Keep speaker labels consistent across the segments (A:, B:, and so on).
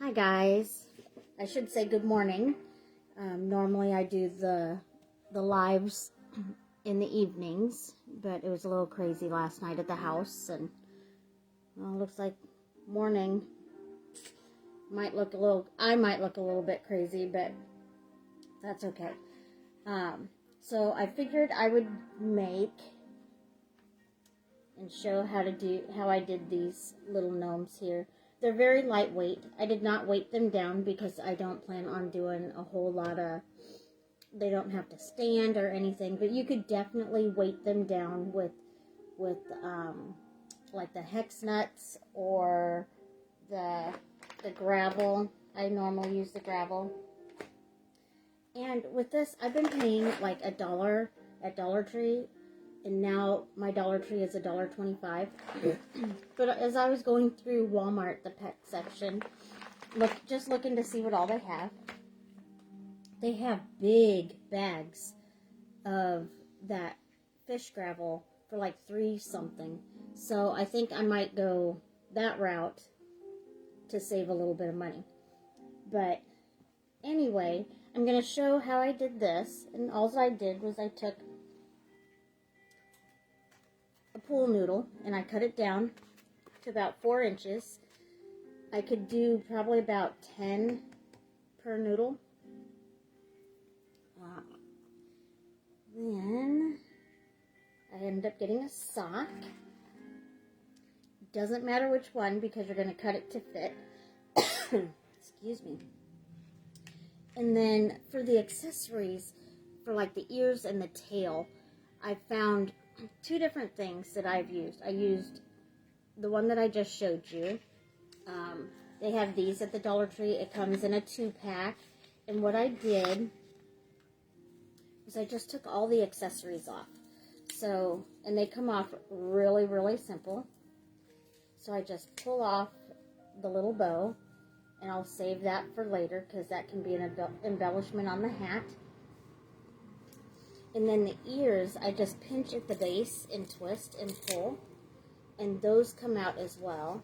A: Hi guys. I should say good morning. Normally I do the lives in the evenings, but it was a little crazy last night at the house, and well, looks like morning I might look a little bit crazy, but that's okay. So I figured I would make and show how I did these little gnomes here. They're very lightweight. I did not weight them down because I don't plan on doing a whole lot of, they don't have to stand or anything, but you could definitely weight them down with like the hex nuts or the gravel. I normally use the gravel. And with this, I've been paying like $1 at Dollar Tree, and now my Dollar Tree is $1.25. But as I was going through Walmart, the pet section, just looking to see what all they have big bags of that fish gravel for like $3 something. So I think I might go that route to save a little bit of money. But anyway, I'm going to show how I did this, and all I did was I took a pool noodle and I cut it down to about 4 inches. I could do probably about 10 per noodle. Then I ended up getting a sock. Doesn't matter which one because you're going to cut it to fit. Excuse me. And then for the accessories, for like the ears and the tail, I found 2 different things that I've used. I used the one that I just showed you. They have these at the Dollar Tree. It comes in a 2-pack. And what I did was I just took all the accessories off. So, and they come off really, really simple. So I just pull off the little bow, and I'll save that for later because that can be an embellishment on the hat. And then the ears, I just pinch at the base and twist and pull, and those come out as well.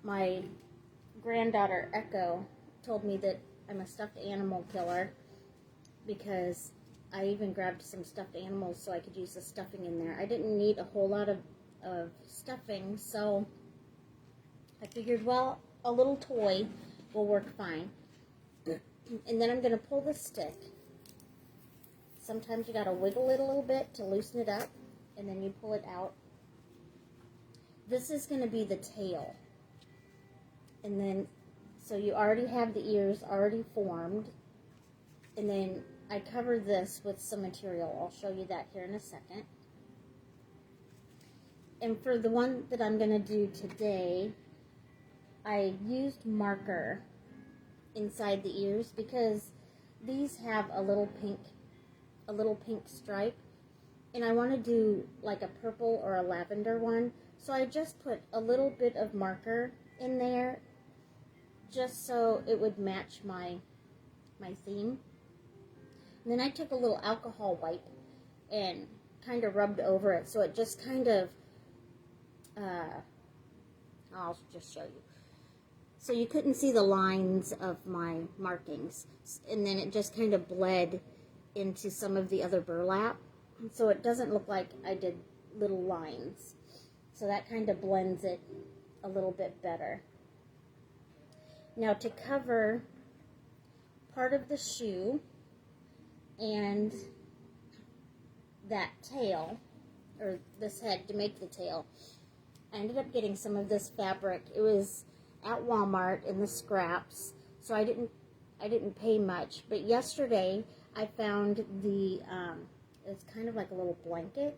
A: My granddaughter Echo told me that I'm a stuffed animal killer because I even grabbed some stuffed animals so I could use the stuffing in there. I didn't need a whole lot of stuffing, so I figured, well, a little toy will work fine. And then I'm going to pull the stick. Sometimes you got to wiggle it a little bit to loosen it up, and then you pull it out. This is going to be the tail. And then, so you already have the ears already formed. And then I cover this with some material. I'll show you that here in a second. And for the one that I'm going to do today, I used marker inside the ears because these have a little pink stripe, and I want to do like a purple or a lavender one, so I just put a little bit of marker in there just so it would match my theme. And then I took a little alcohol wipe and kind of rubbed over it so it just kind of I'll just show you. So you couldn't see the lines of my markings. And then it just kind of bled into some of the other burlap. So it doesn't look like I did little lines. So that kind of blends it a little bit better. Now to cover part of the shoe and that tail, or this head to make the tail, I ended up getting some of this fabric. It was at Walmart in the scraps, so I didn't pay much. But yesterday I found it's kind of like a little blanket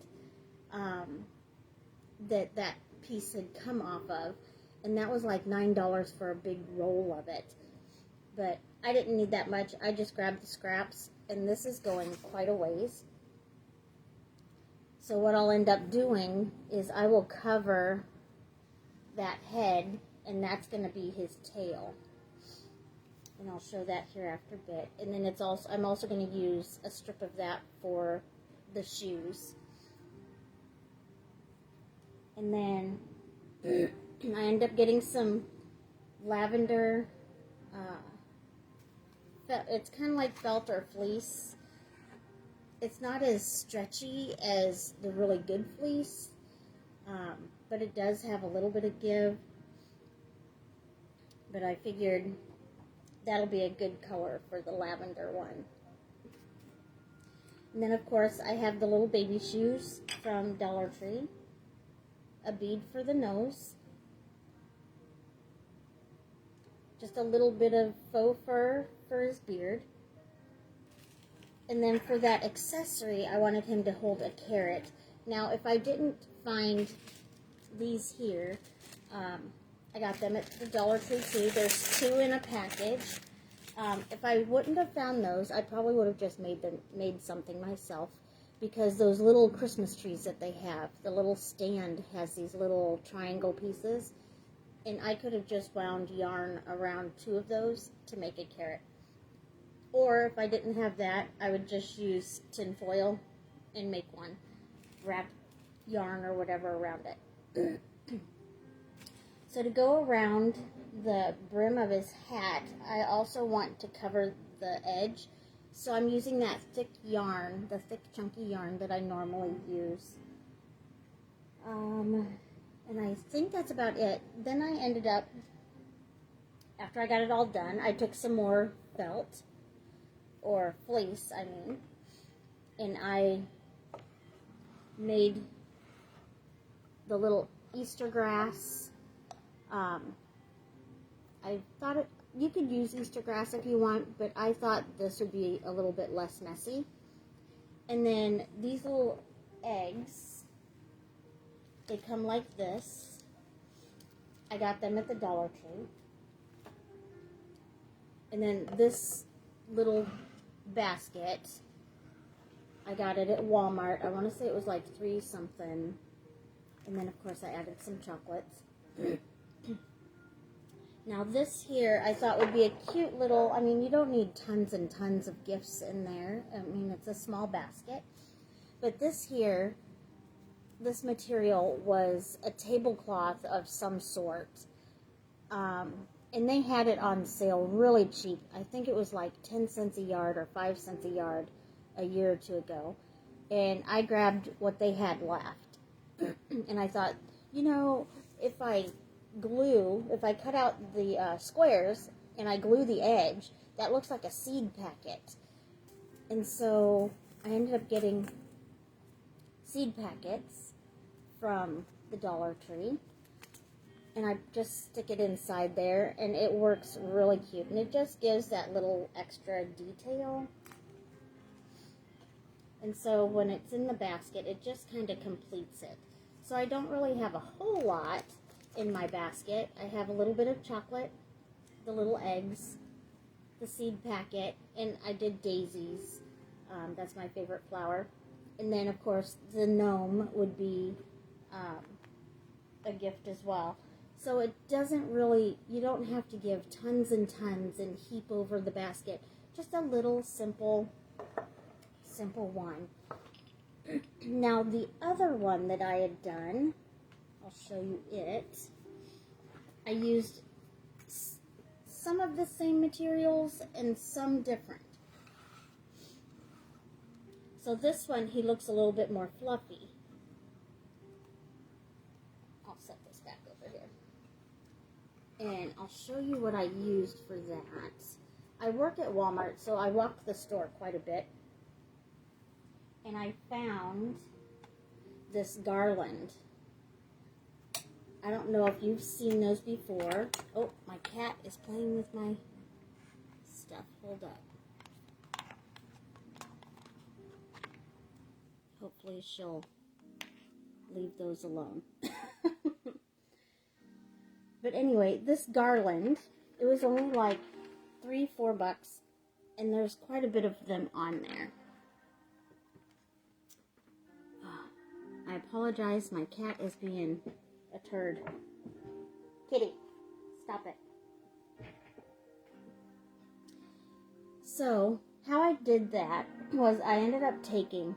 A: that piece had come off of, and that was like $9 for a big roll of it. But I didn't need that much. I just grabbed the scraps, and this is going quite a ways. So what I'll end up doing is I will cover that head, and that's going to be his tail. And I'll show that here after a bit. And then I'm also going to use a strip of that for the shoes. And then I ended up getting some lavender, it's kind of like felt or fleece. It's not as stretchy as the really good fleece, but it does have a little bit of give. But I figured that'll be a good color for the lavender one. And then, of course, I have the little baby shoes from Dollar Tree. A bead for the nose. Just a little bit of faux fur for his beard. And then for that accessory, I wanted him to hold a carrot. Now, if I didn't find these here, I got them at the Dollar Tree too. There's 2 in a package. If I wouldn't have found those, I probably would have just made something myself, because those little Christmas trees that they have, the little stand has these little triangle pieces, and I could have just wound yarn around 2 of those to make a carrot. Or if I didn't have that, I would just use tin foil and make one, wrap yarn or whatever around it. So to go around the brim of his hat, I also want to cover the edge. So I'm using that thick yarn, the thick chunky yarn that I normally use. And I think that's about it. Then I ended up, after I got it all done, I took some more felt, or fleece, I mean, and I made the little Easter grass. I thought you could use Easter grass if you want, but I thought this would be a little bit less messy. And then these little eggs, they come like this. I got them at the Dollar Tree. And then this little basket, I got it at Walmart. I want to say it was like $3 something. And then of course I added some chocolates. Now this here I thought would be a cute little, I mean, you don't need tons and tons of gifts in there. I mean, it's a small basket. But this here, this material was a tablecloth of some sort. And they had it on sale really cheap. I think it was like 10 cents a yard or 5 cents a yard a year or 2 ago. And I grabbed what they had left. And I thought, you know, if I cut out the squares and I glue the edge, that looks like a seed packet. And so I ended up getting seed packets from the Dollar Tree. And I just stick it inside there, and it works really cute. And it just gives that little extra detail. And so when it's in the basket, it just kind of completes it. So I don't really have a whole lot in my basket. I have a little bit of chocolate, the little eggs, the seed packet, and I did daisies. That's my favorite flower. And then, of course, the gnome would be a gift as well. So it doesn't really, you don't have to give tons and tons and heap over the basket. Just a little simple one. Now the other one that I had done, I'll show you it. I used some of the same materials and some different. So this one, he looks a little bit more fluffy. I'll set this back over here. And I'll show you what I used for that. I work at Walmart, so I walk the store quite a bit. And I found this garland. I don't know if you've seen those before. Oh, my cat is playing with my stuff. Hold up. Hopefully she'll leave those alone. But anyway, this garland, it was only like $3-4, and there's quite a bit of them on there. I apologize, my cat is being a turd. Kitty, stop it. So, how I did that was I ended up taking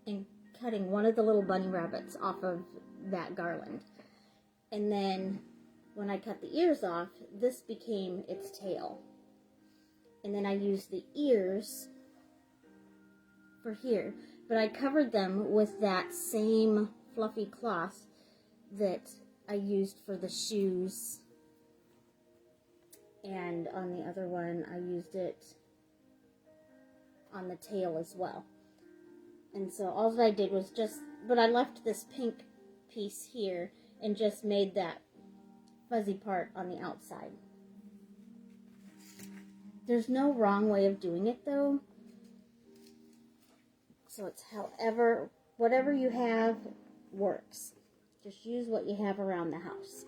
A: and cutting one of the little bunny rabbits off of that garland. And then when I cut the ears off, this became its tail. And then I used the ears for here. But I covered them with that same fluffy cloth that I used for the shoes. And on the other one, I used it on the tail as well. And so all that I did was but I left this pink piece here and just made that fuzzy part on the outside. There's no wrong way of doing it though. So it's whatever you have works. Just use what you have around the house.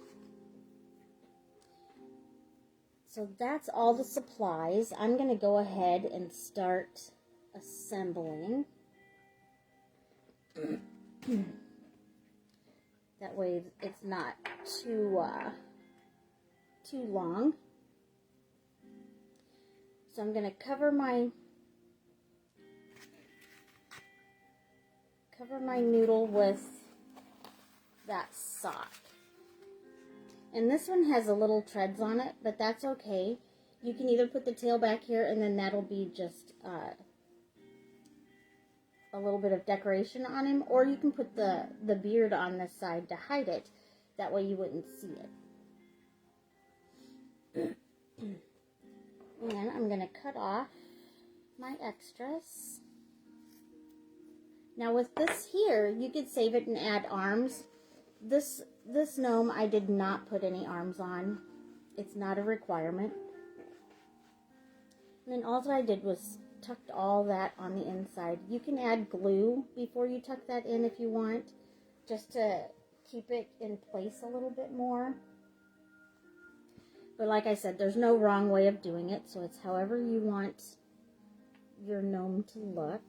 A: So that's all the supplies. I'm going to go ahead and start assembling. That way it's not too long. So I'm going to cover my noodle with that sock. And this one has a little treads on it, but that's okay. You can either put the tail back here and then that'll be just a little bit of decoration on him, or you can put the beard on this side to hide it. That way you wouldn't see it. And I'm going to cut off my extras. Now with this here, you could save it and add arms. This gnome, I did not put any arms on. It's not a requirement. And then all that I did was tucked all that on the inside. You can add glue before you tuck that in if you want, just to keep it in place a little bit more. But like I said, there's no wrong way of doing it, so it's however you want your gnome to look.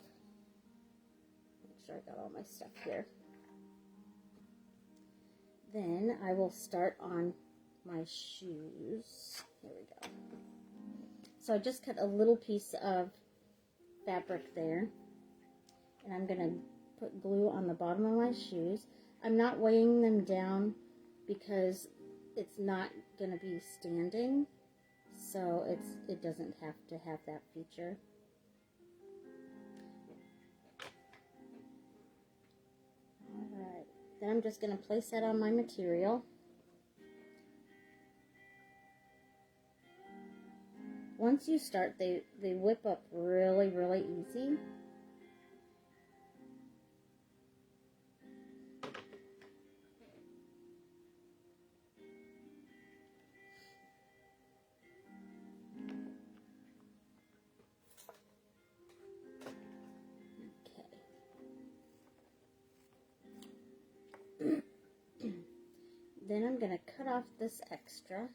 A: Make sure I got all my stuff here. Then I will start on my shoes. Here we go. So I just cut a little piece of fabric there. And I'm going to put glue on the bottom of my shoes. I'm not weighing them down because it's not going to be standing. So it doesn't have to have that feature. Alright. Then I'm just going to place that on my material. Once you start, they whip up really, really easy. Then I'm going to cut off this extra.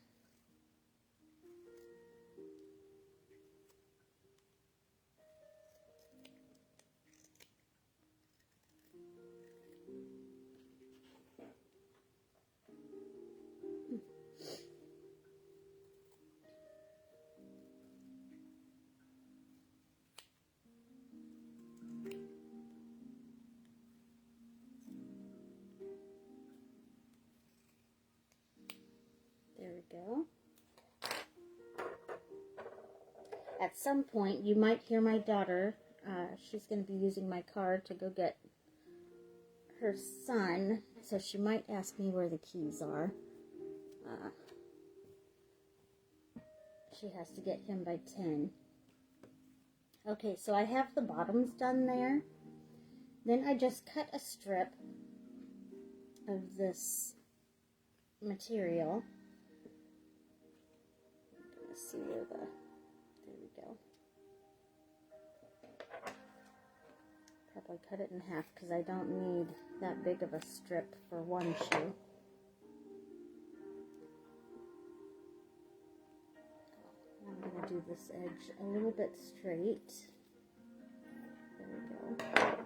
A: There we go. At some point, you might hear my daughter. She's going to be using my car to go get her son, so she might ask me where the keys are. She has to get him by 10. Okay, so I have the bottoms done there. Then I just cut a strip of this material. Let's see where there we go. Probably cut it in half because I don't need that big of a strip for one shoe. I'm going to do this edge a little bit straight. There we go.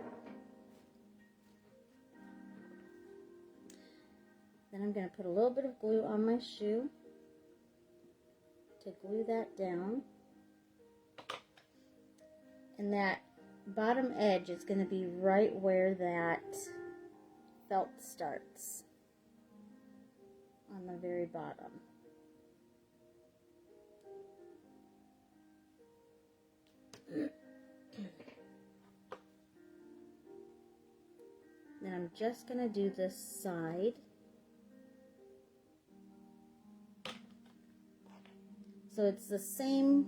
A: Then I'm going to put a little bit of glue on my shoe to glue that down. And that bottom edge is going to be right where that felt starts on the the very bottom. Then I'm just going to do this side. So it's the same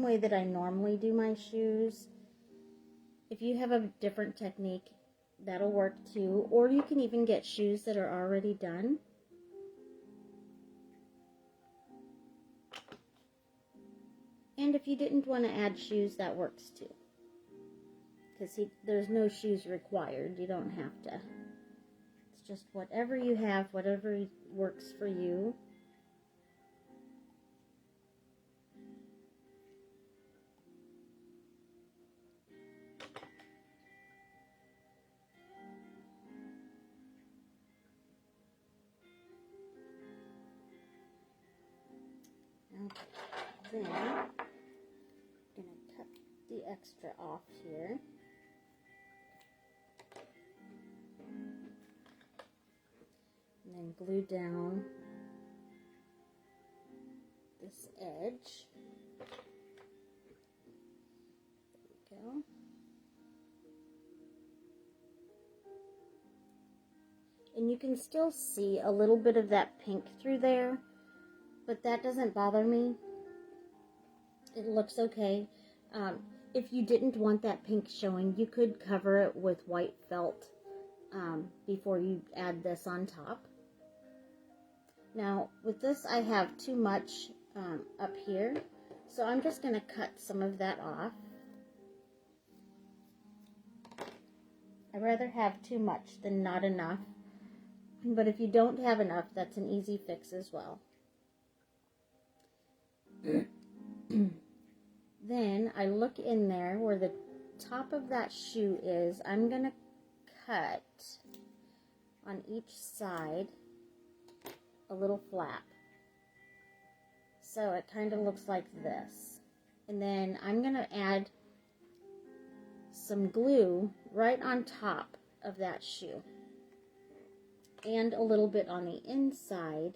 A: way that I normally do my shoes. If you have a different technique, that'll work too. Or you can even get shoes that are already done. And if you didn't want to add shoes, that works too. Because there's no shoes required. You don't have to. It's just whatever you have, whatever works for you. Okay. Then I'm going to cut the extra off here. And then glue down this edge. There we go. And you can still see a little bit of that pink through there, but that doesn't bother me. It looks okay. If you didn't want that pink showing, you could cover it with white felt before you add this on top. Now, with this, I have too much up here, so I'm just going to cut some of that off. I'd rather have too much than not enough, but if you don't have enough, that's an easy fix as well. Then I look in there where the top of that shoe is. I'm going to cut on each side a little flap. So it kind of looks like this. And then I'm going to add some glue right on top of that shoe. And a little bit on the inside.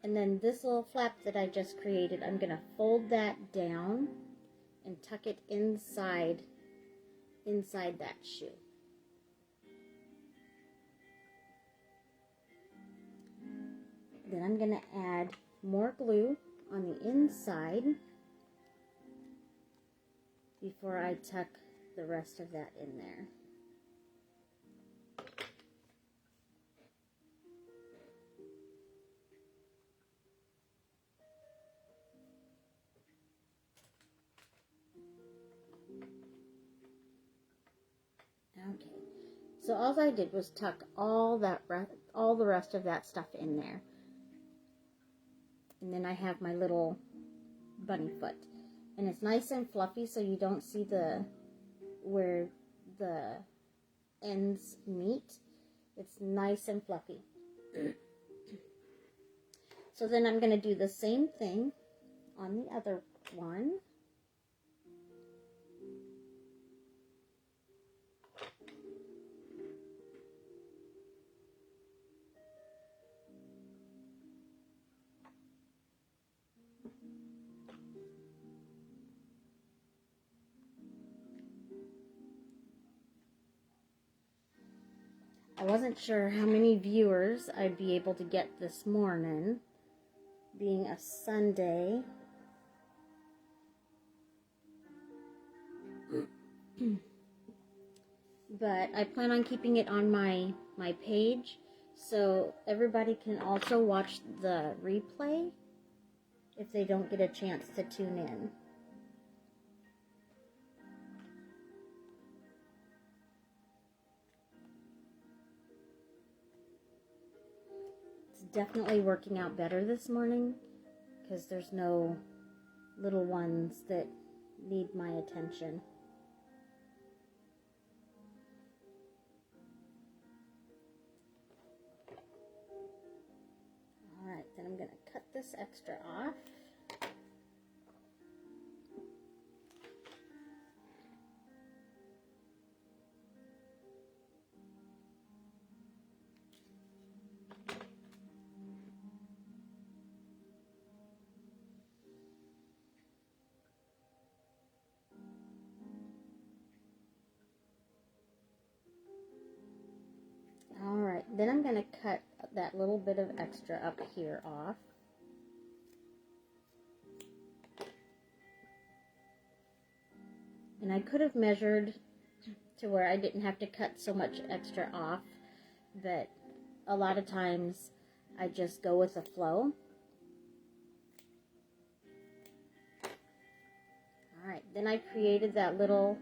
A: And then this little flap that I just created, I'm going to fold that down and tuck it inside that shoe. Then I'm going to add more glue on the inside before I tuck the rest of that in there. Okay, so all I did was tuck all the rest of that stuff in there. And then I have my little bunny foot. And it's nice and fluffy, so you don't see where the ends meet. It's nice and fluffy. So then I'm going to do the same thing on the other one. I wasn't sure how many viewers I'd be able to get this morning, being a Sunday. But I plan on keeping it on my page, so everybody can also watch the replay if they don't get a chance to tune in. Definitely working out better this morning because there's no little ones that need my attention. Alright, then I'm going to cut this extra off. then I'm going to cut that little bit of extra up here off. And I could have measured to where I didn't have to cut so much extra off, but a lot of times I just go with the flow. Alright, then I created that little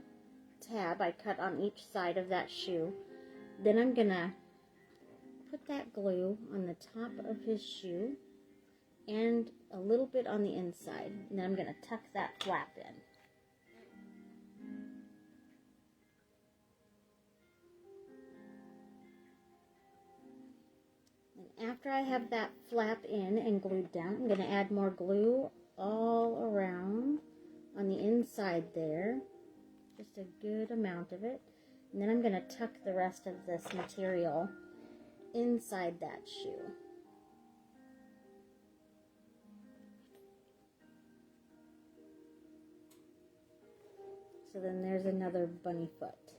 A: tab I cut on each side of that shoe. Then I'm going to put that glue on the top of his shoe and a little bit on the inside. And then I'm going to tuck that flap in. And after I have that flap in and glued down, I'm going to add more glue all around on the inside there. Just a good amount of it. And then I'm going to tuck the rest of this material inside that shoe. So then there's another bunny foot.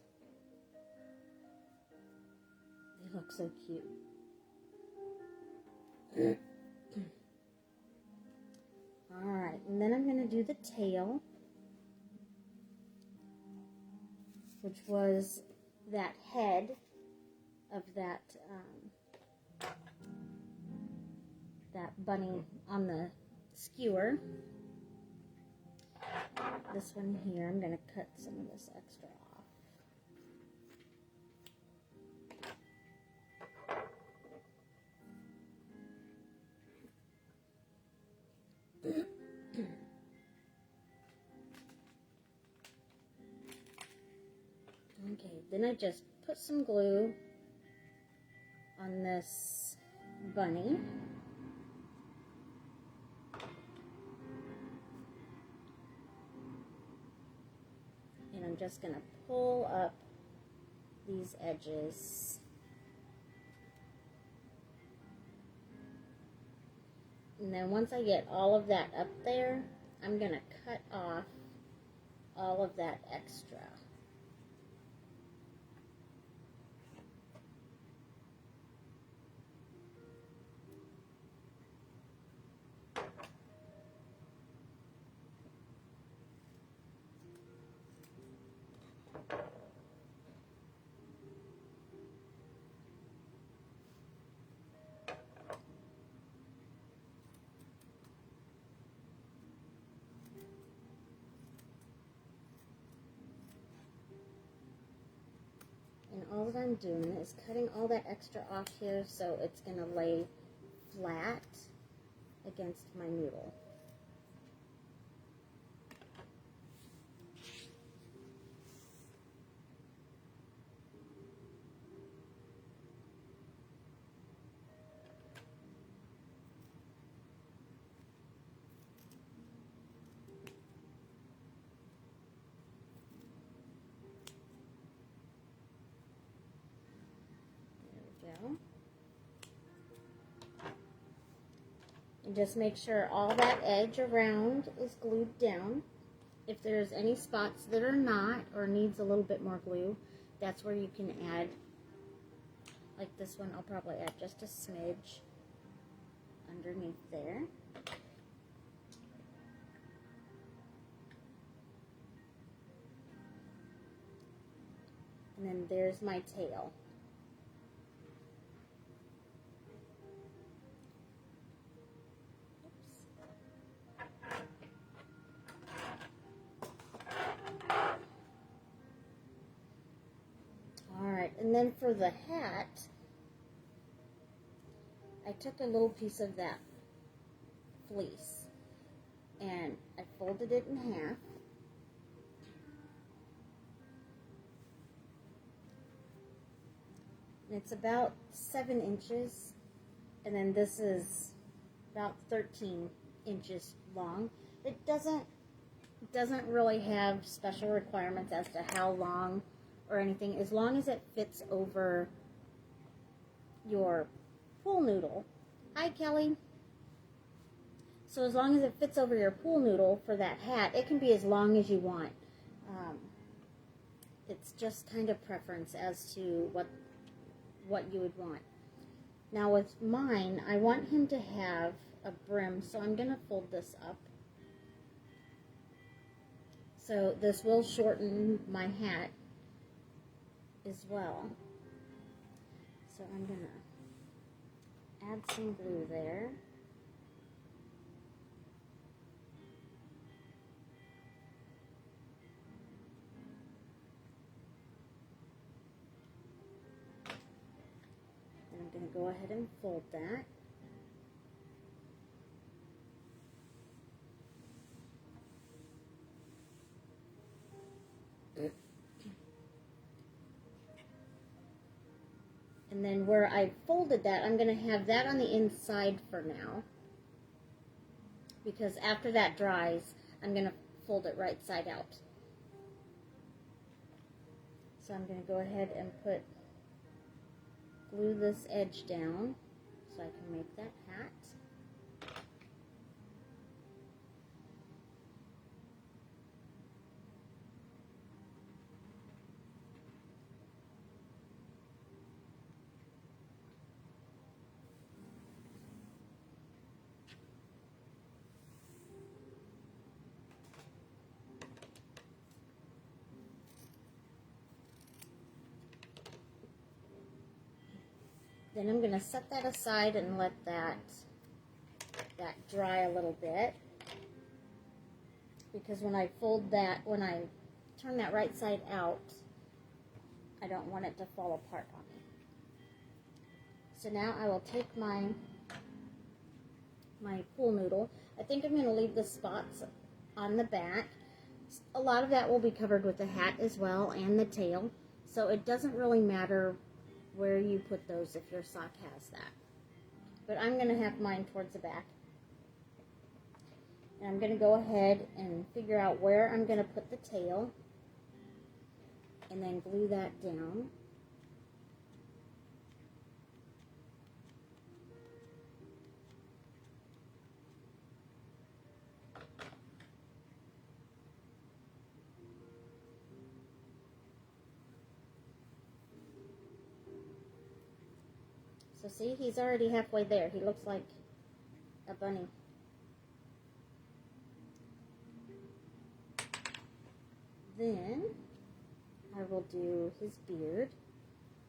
A: They look so cute. Alright, and then I'm going to do the tail, which was that head of that bunny on the skewer. This one here, I'm going to cut some of this extra off. Okay, then I just put some glue on this bunny. And I'm just going to pull up these edges. And then once I get all of that up there, I'm going to cut off all of that extra. And all that I'm doing is cutting all that extra off here so it's going to lay flat against my noodle. And just make sure all that edge around is glued down. If there's any spots that are not or needs a little bit more glue, that's where you can add, like this one, I'll probably add just a smidge underneath there. And then there's my tail. And then for the hat, I took a little piece of that fleece and I folded it in half. And it's about 7 inches, and then this is about 13 inches long. It doesn't really have special requirements as to how long or anything, as long as it fits over your pool noodle. Hi, Kelly. So as long as it fits over your pool noodle for that hat, it can be as long as you want. It's just kind of preference as to what you would want. Now with mine, I want him to have a brim, so I'm going to fold this up. So this will shorten my hat as well. So I'm going to add some glue there. And I'm going to go ahead and fold that. And then where I folded that, I'm going to have that on the inside for now. Because after that dries, I'm going to fold it right side out. So I'm going to go ahead and glue this edge down so I can make that hat. Then I'm going to set that aside and let that dry a little bit. Because when I when I turn that right side out, I don't want it to fall apart on me. So now I will take my pool noodle. I think I'm going to leave the spots on the back. A lot of that will be covered with the hat as well and the tail. So it doesn't really matter where you put those if your sock has that. But I'm going to have mine towards the back. And I'm going to go ahead and figure out where I'm going to put the tail. And then glue that down. So see, he's already halfway there. He looks like a bunny. Then I will do his beard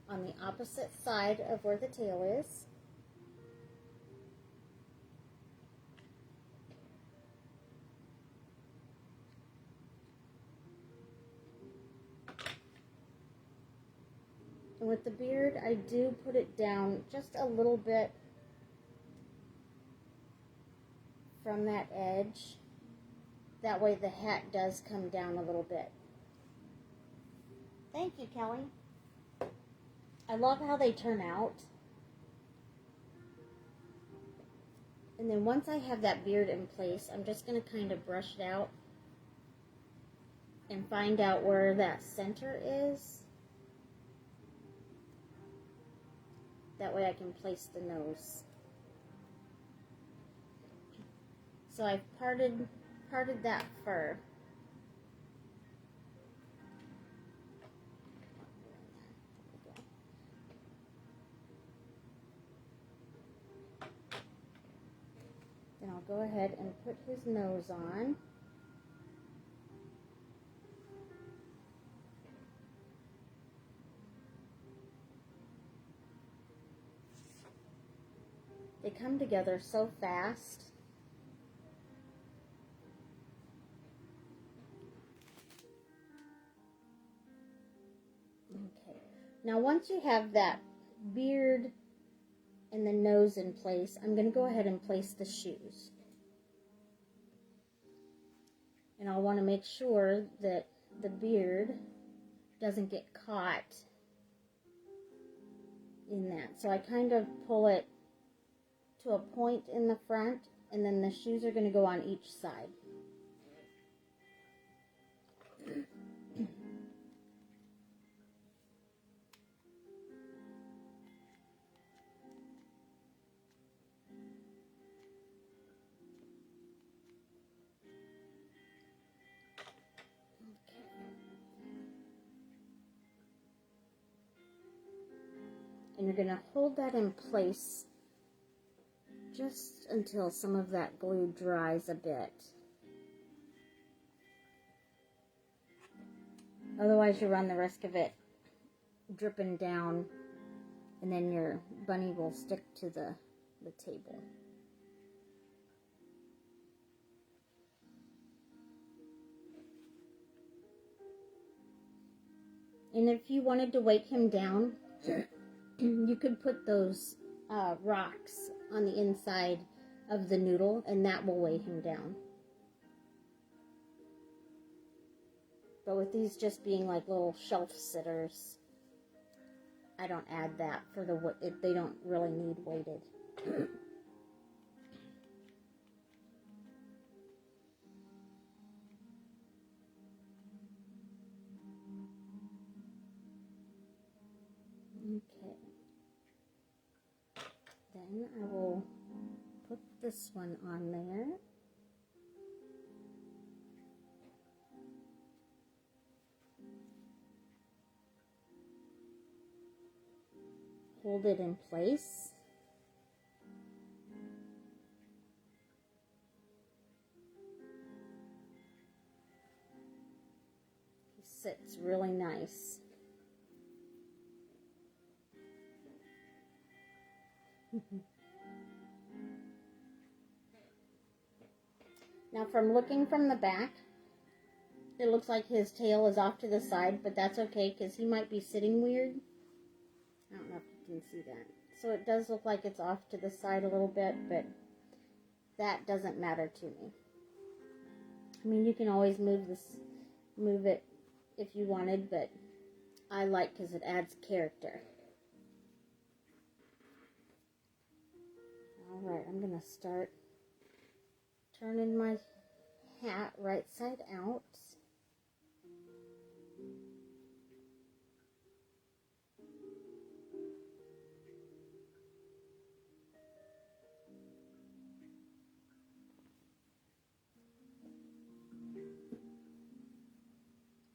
A: on the opposite side of where the tail is. And with the beard, I do put it down just a little bit from that edge. That way the hat does come down a little bit. Thank you, Kelly. I love how they turn out. And then once I have that beard in place, I'm just going to kind of brush it out and find out where that center is. That way I can place the nose. So I've parted that fur. Then I'll go ahead and put his nose on. They come together so fast. Okay. Now once you have that beard and the nose in place, I'm going to go ahead and place the shoes. And I'll want to make sure that the beard doesn't get caught in that. So I kind of pull it to a point in the front, and then the shoes are going to go on each side. And you're going to hold that in place just until some of that glue dries a bit. Otherwise, you run the risk of it dripping down, and then your bunny will stick to the table. And if you wanted to weight him down, you could put those rocks on the inside of the noodle, and that will weigh him down. But with these just being like little shelf sitters, I don't add that for they don't really need weighted. Okay. Then I will put this one on there. Hold it in place. He sits really nice. Now, from looking from the back, it looks like his tail is off to the side, but that's okay because he might be sitting weird. I don't know if you can see that. So it does look like it's off to the side a little bit, but that doesn't matter to me. I mean, you can always move it if you wanted, but I like because it adds character. Alright, I'm going to start turning my hat right side out.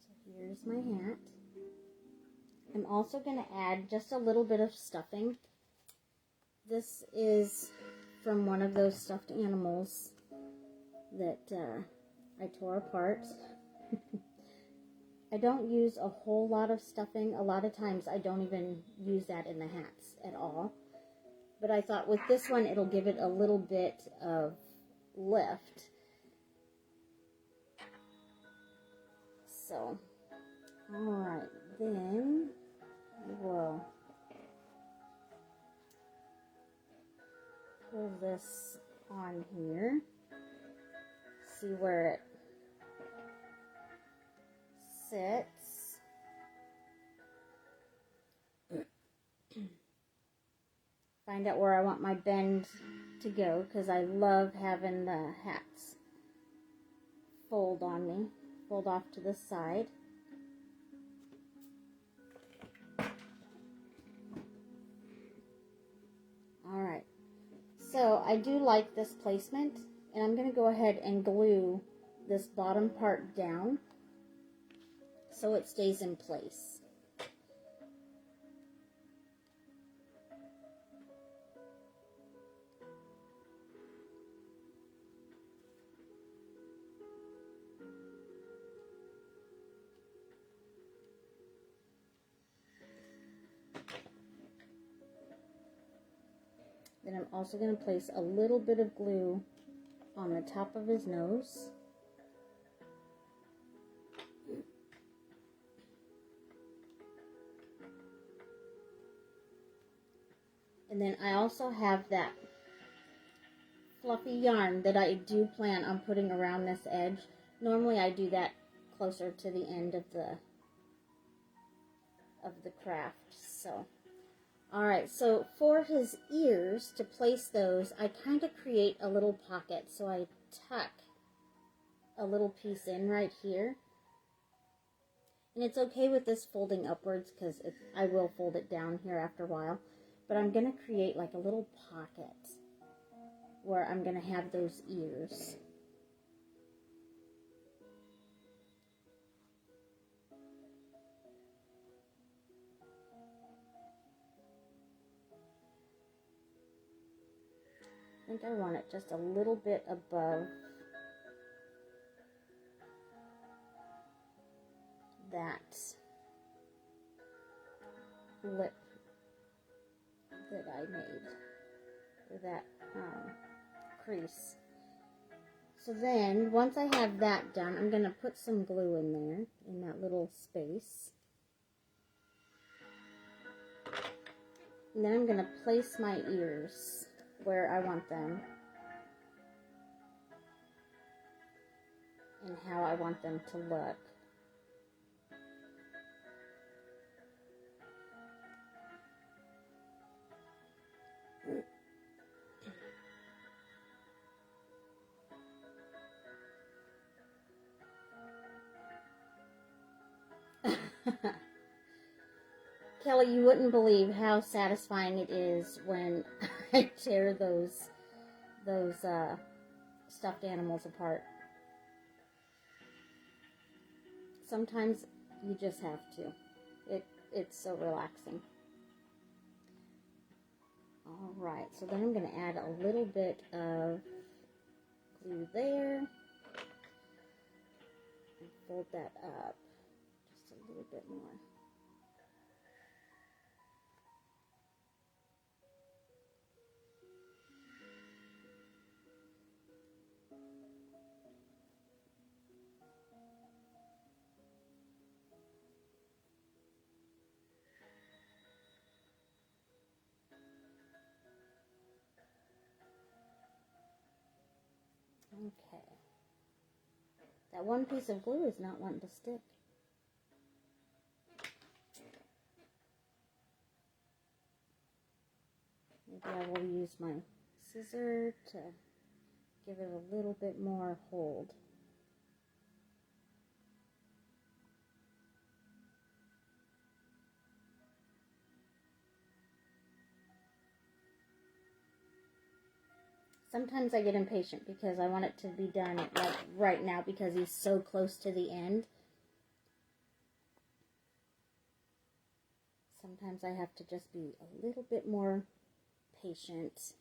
A: So here's my hat. I'm also going to add just a little bit of stuffing. This is from one of those stuffed animals that I tore apart. I don't use a whole lot of stuffing. A lot of times I don't even use that in the hats at all. But I thought with this one it'll give it a little bit of lift. So, alright, then we'll pull this on here. See where it sits. Find out where I want my bend to go, because I love having the hats fold on me, fold off to the side. Alright, so I do like this placement, and I'm going to go ahead and glue this bottom part down so it stays in place. Then I'm also going to place a little bit of glue on the top of his nose. And then I also have that fluffy yarn that I do plan on putting around this edge. Normally I do that closer to the end of the craft. So, alright, so for his ears, to place those, I kind of create a little pocket. So I tuck a little piece in right here. And it's okay with this folding upwards because I will fold it down here after a while. But I'm going to create like a little pocket where I'm going to have those ears. I think I want it just a little bit above that lip that I made, or that crease. So then, once I have that done, I'm going to put some glue in there, in that little space. And then I'm going to place my ears where I want them and how I want them to look. Kelly, you wouldn't believe how satisfying it is when I tear those stuffed animals apart. Sometimes you just have to. It's so relaxing. Alright, so then I'm going to add a little bit of glue there. And fold that up just a little bit more. Okay. That one piece of glue is not wanting to stick. Maybe I will use my scissor to give it a little bit more hold. Sometimes I get impatient because I want it to be done like right now because he's so close to the end. Sometimes I have to just be a little bit more patient.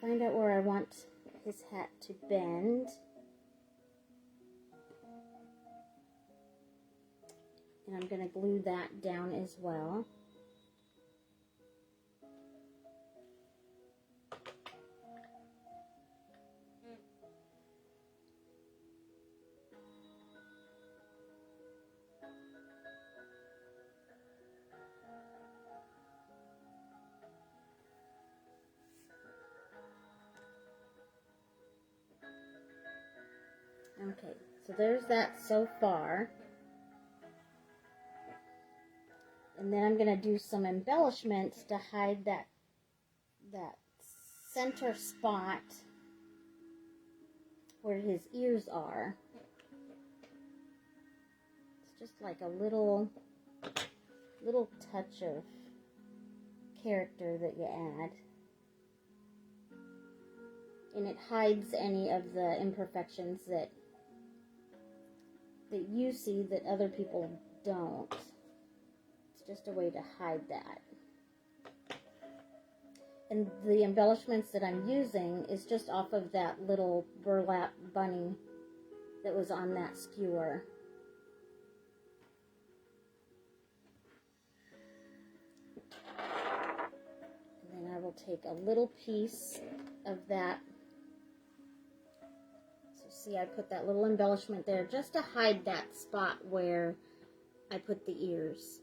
A: Find out where I want his hat to bend. And I'm going to glue that down as well. Okay, so there's that so far. And then I'm going to do some embellishments to hide that center spot where his ears are. It's just like a little touch of character that you add. And it hides any of the imperfections that you see that other people don't. It's just a way to hide that. And the embellishments that I'm using is just off of that little burlap bunny that was on that skewer. And then I will take a little piece of that. So see, I put that little embellishment there just to hide that spot where I put the ears.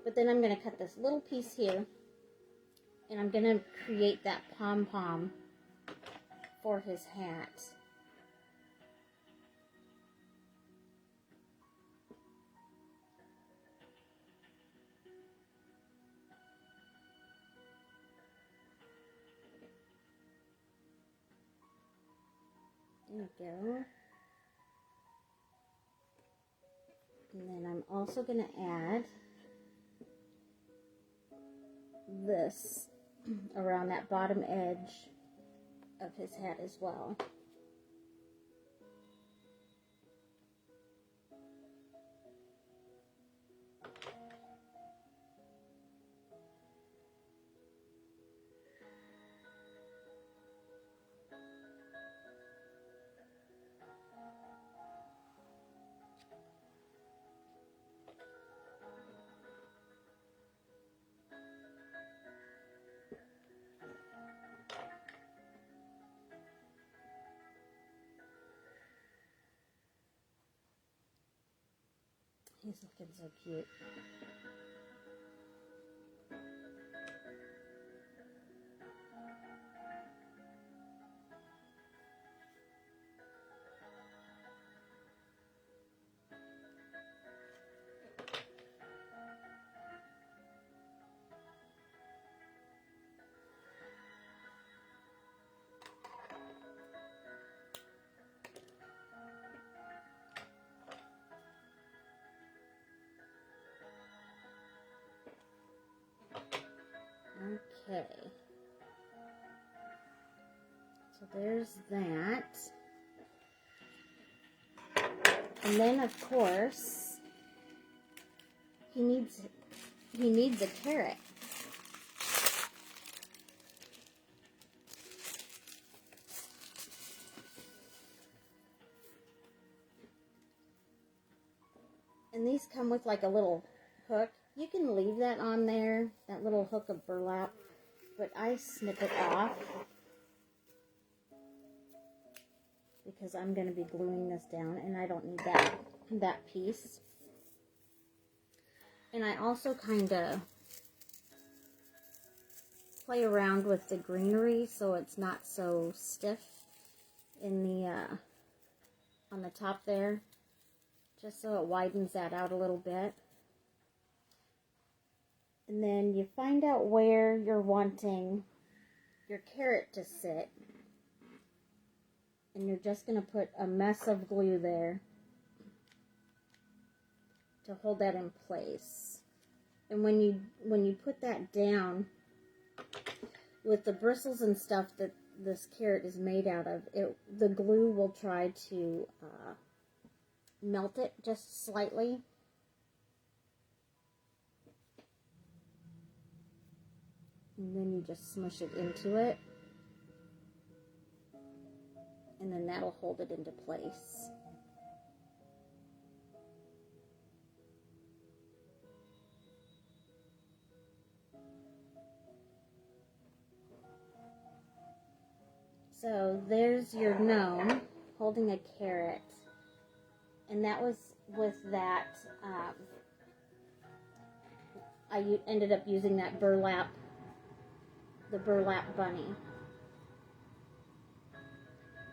A: But then I'm going to cut this little piece here. And I'm going to create that pom-pom for his hat. There we go. And then I'm also going to add this around that bottom edge of his hat as well. He's looking so cute. Okay. So there's that. And then of course he needs a carrot. And these come with like a little hook. You can leave that on there, that little hook of burlap, but I snip it off because I'm going to be gluing this down and I don't need that piece. And I also kind of play around with the greenery so it's not so stiff in the on the top there, just so it widens that out a little bit. And then you find out where you're wanting your carrot to sit. And you're just going to put a mess of glue there to hold that in place. And when you put that down, with the bristles and stuff that this carrot is made out of, the glue will try to melt it just slightly. And then you just smush it into it. And then that'll hold it into place. So there's your gnome holding a carrot. And that was with that, I ended up using that burlap, the burlap bunny.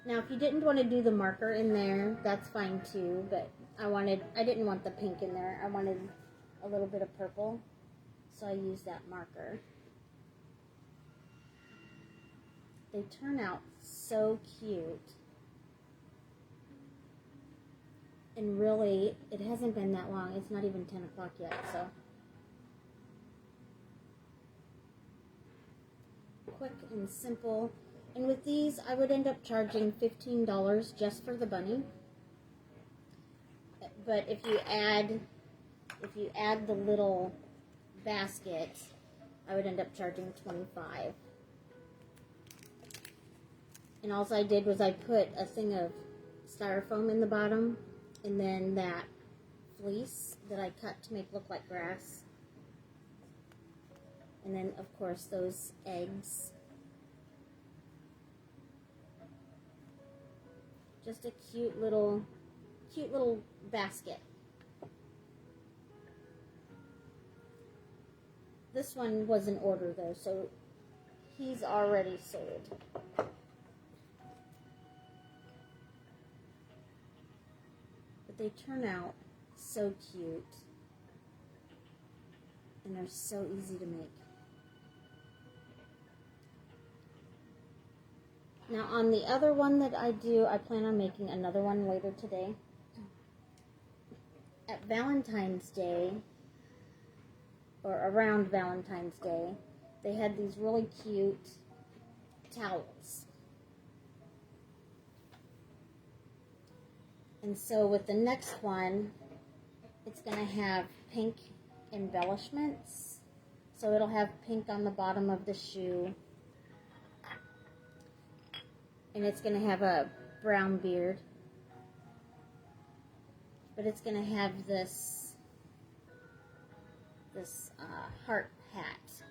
A: Now, if you didn't want to do the marker in there, that's fine too, but I didn't want the pink in there. I wanted a little bit of purple, so I used that marker. They turn out so cute. And really, it hasn't been that long. It's not even 10 o'clock yet, so. Quick and simple. And with these, I would end up charging $15 just for the bunny. But if you add the little basket, I would end up charging $25. And all I did was I put a thing of styrofoam in the bottom, and then that fleece that I cut to make look like grass. And then, of course, those eggs. Just a cute little basket. This one was an order though, so he's already sold. But they turn out so cute. And they're so easy to make. Now on the other one that I do, I plan on making another one later today. At Valentine's Day, or around Valentine's Day, they had these really cute towels. And so with the next one, it's going to have pink embellishments. So it'll have pink on the bottom of the shoe. And it's going to have a brown beard. But it's going to have this heart hat.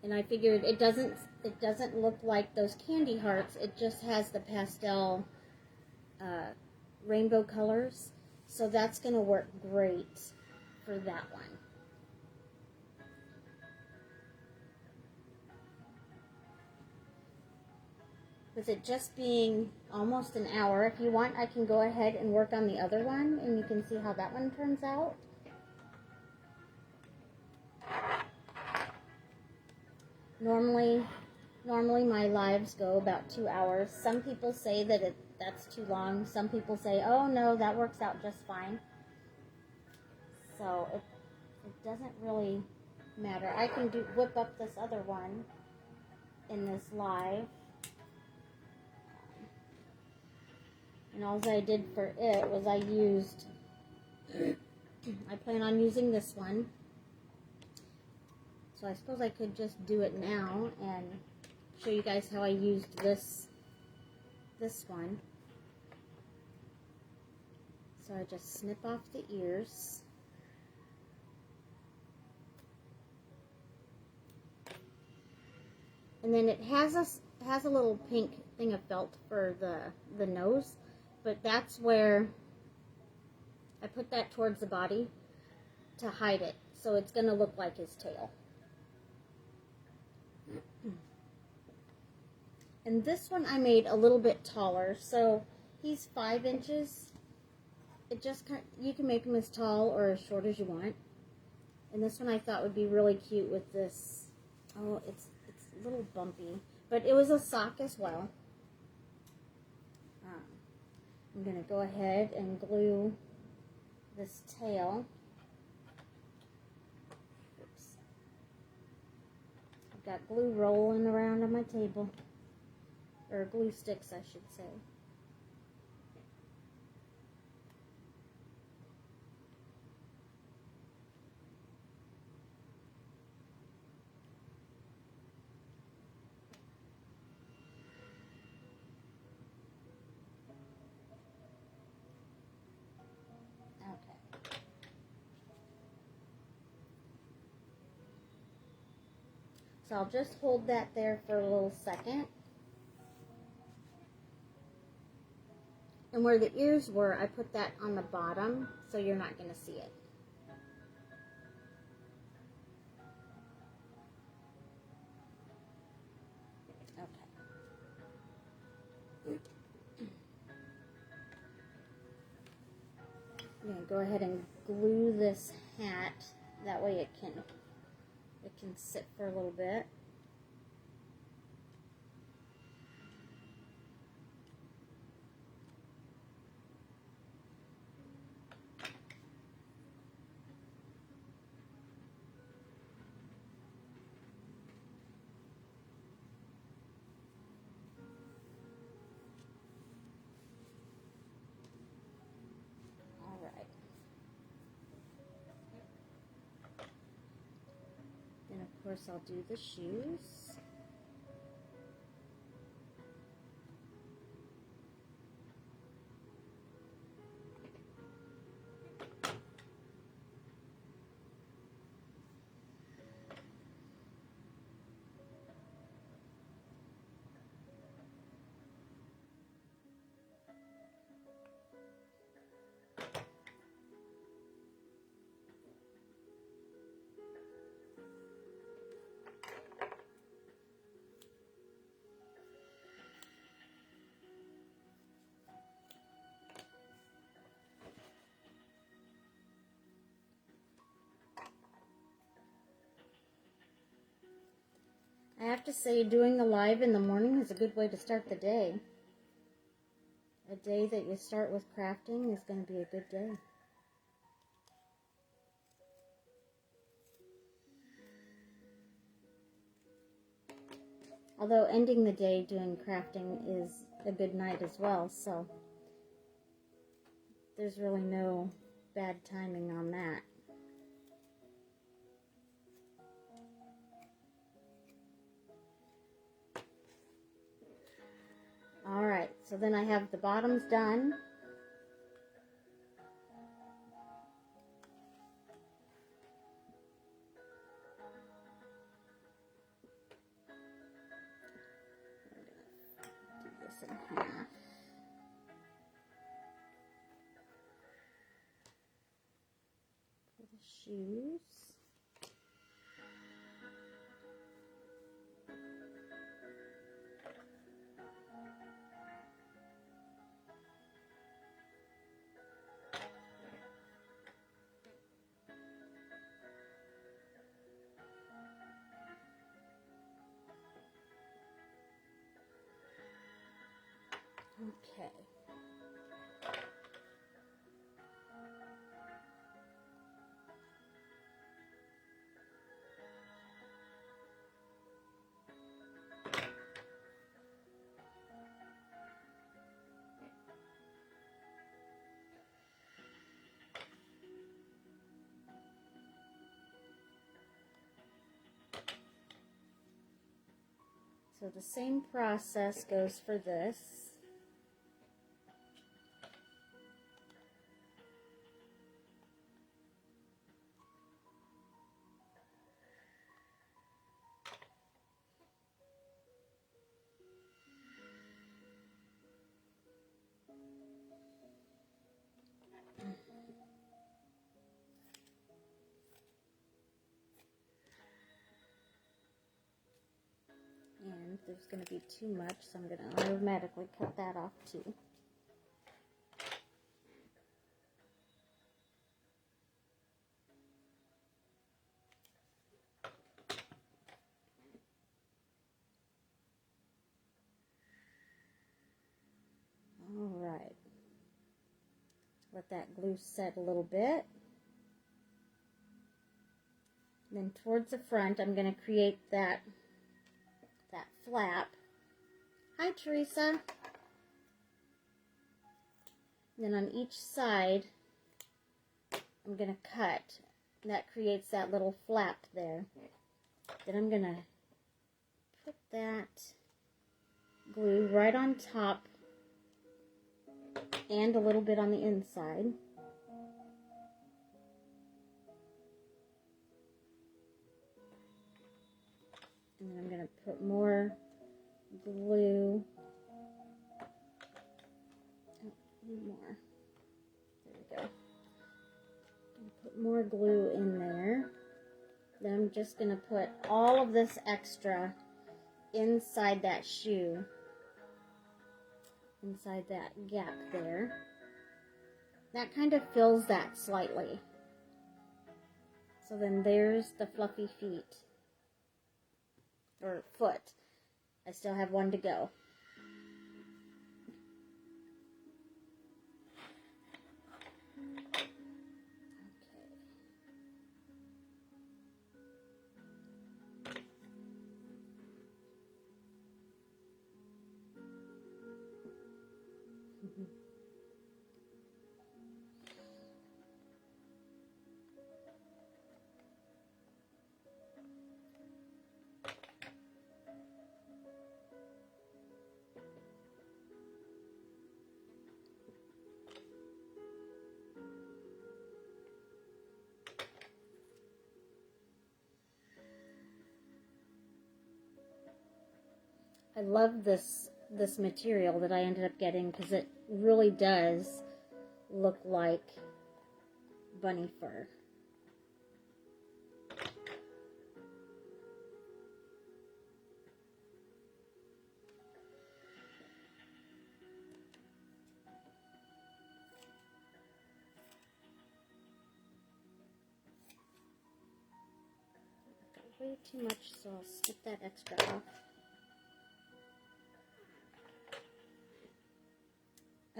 A: And I figured it doesn't look like those candy hearts. It just has the pastel rainbow colors. So that's going to work great for that one. With it just being almost an hour, if you want, I can go ahead and work on the other one, and you can see how that one turns out. Normally my lives go about 2 hours. Some people say that that's too long. Some people say, oh no, that works out just fine. So it doesn't really matter. I can whip up this other one in this live. And all I did for it was I plan on using this one. So I suppose I could just do it now and show you guys how I used this one. So I just snip off the ears. And then it has a little pink thing of felt for the nose, but that's where I put that towards the body to hide it. So it's going to look like his tail. And this one I made a little bit taller, so he's 5 inches. It just you can make him as tall or as short as you want. And this one I thought would be really cute with this. Oh, it's a little bumpy, but it was a sock as well. I'm gonna go ahead and glue this tail. Oops. I've got glue rolling around on my table. Or glue sticks, I should say. Okay. So I'll just hold that there for a little second. And where the ears were, I put that on the bottom, so you're not going to see it. Okay. I'm going to go ahead and glue this hat. That way it can sit for a little bit. Of course, I'll do the shoes. I have to say, doing a live in the morning is a good way to start the day. A day that you start with crafting is going to be a good day. Although ending the day doing crafting is a good night as well, so there's really no bad timing on that. Alright, so then I have the bottoms done. Do this in half. shoes. Okay. So the same process goes for this. And there's going to be too much, so I'm going to automatically cut that off too. Alright. Let that glue set a little bit. Then towards the front, I'm going to create that flap. Hi, Teresa. Then on each side, I'm going to cut. That creates that little flap there. Then I'm going to put that glue right on top and a little bit on the inside. And then I'm going to put more glue. Oh, more. There we go. Put more glue in there. Then I'm just going to put all of this extra inside that shoe. Inside that gap there. That kind of fills that slightly. So then there's the fluffy feet. Or foot. I still have one to go. I love this material that I ended up getting because it really does look like bunny fur. Way too much, so I'll snip that extra off.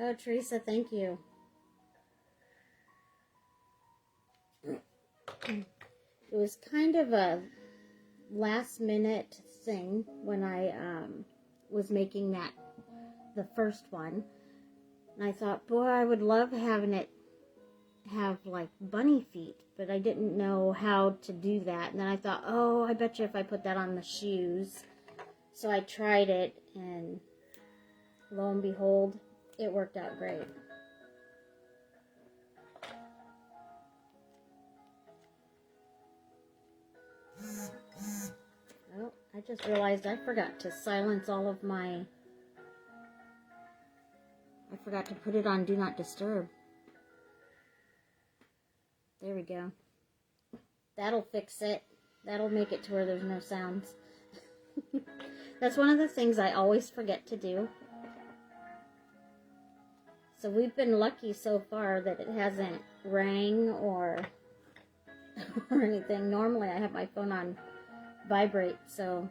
A: Oh, Teresa, thank you. It was kind of a last minute thing when I was making the first one. And I thought, boy, I would love having it have like bunny feet, but I didn't know how to do that. And then I thought, oh, I bet you if I put that on the shoes. So I tried it, and lo and behold, it worked out great. Oh, I just realized I forgot to silence all of my... I forgot to put it on Do Not Disturb. There we go. That'll fix it. That'll make it to where there's no sounds. That's one of the things I always forget to do. So we've been lucky so far that it hasn't rang or or anything. Normally I have my phone on vibrate, so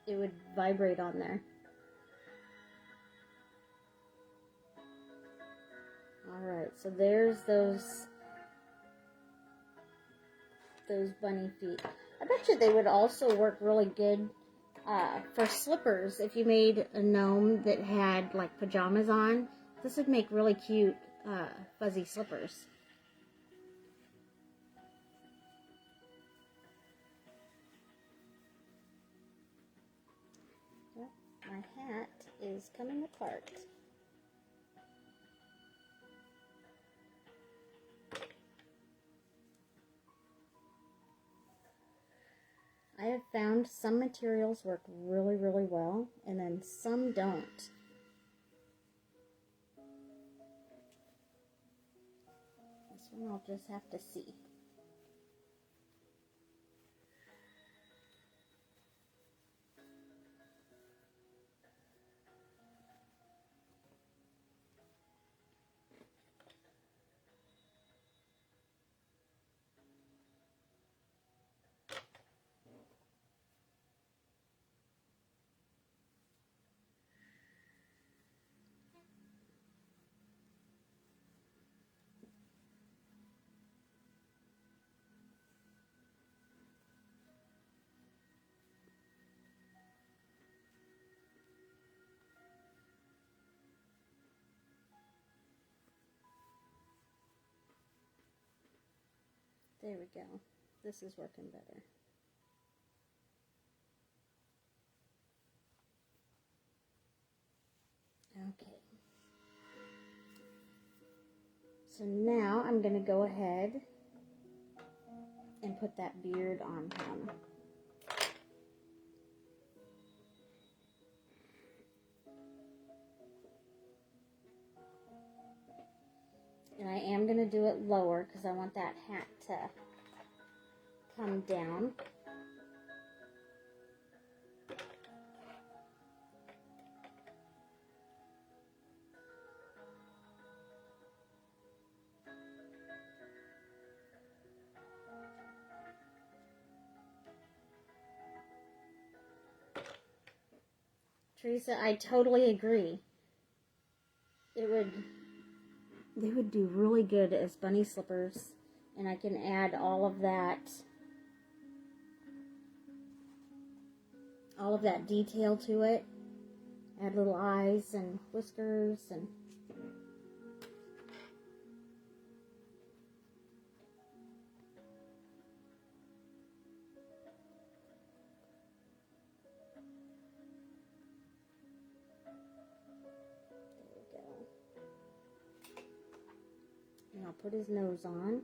A: it would vibrate on there. Alright, so there's those bunny feet. I bet you they would also work really good for slippers. If you made a gnome that had like pajamas on, this would make really cute fuzzy slippers. Well, my hat is coming apart. I have found some materials work really, really well, and then some don't. This one I'll just have to see. There we go. This is working better. Okay. So now I'm going to go ahead and put that beard on him. And I am going to do it lower because I want that hat to come down. Teresa, I totally agree. They would do really good as bunny slippers, and I can add all of that detail to it. Add little eyes and whiskers and and I'll put his nose on.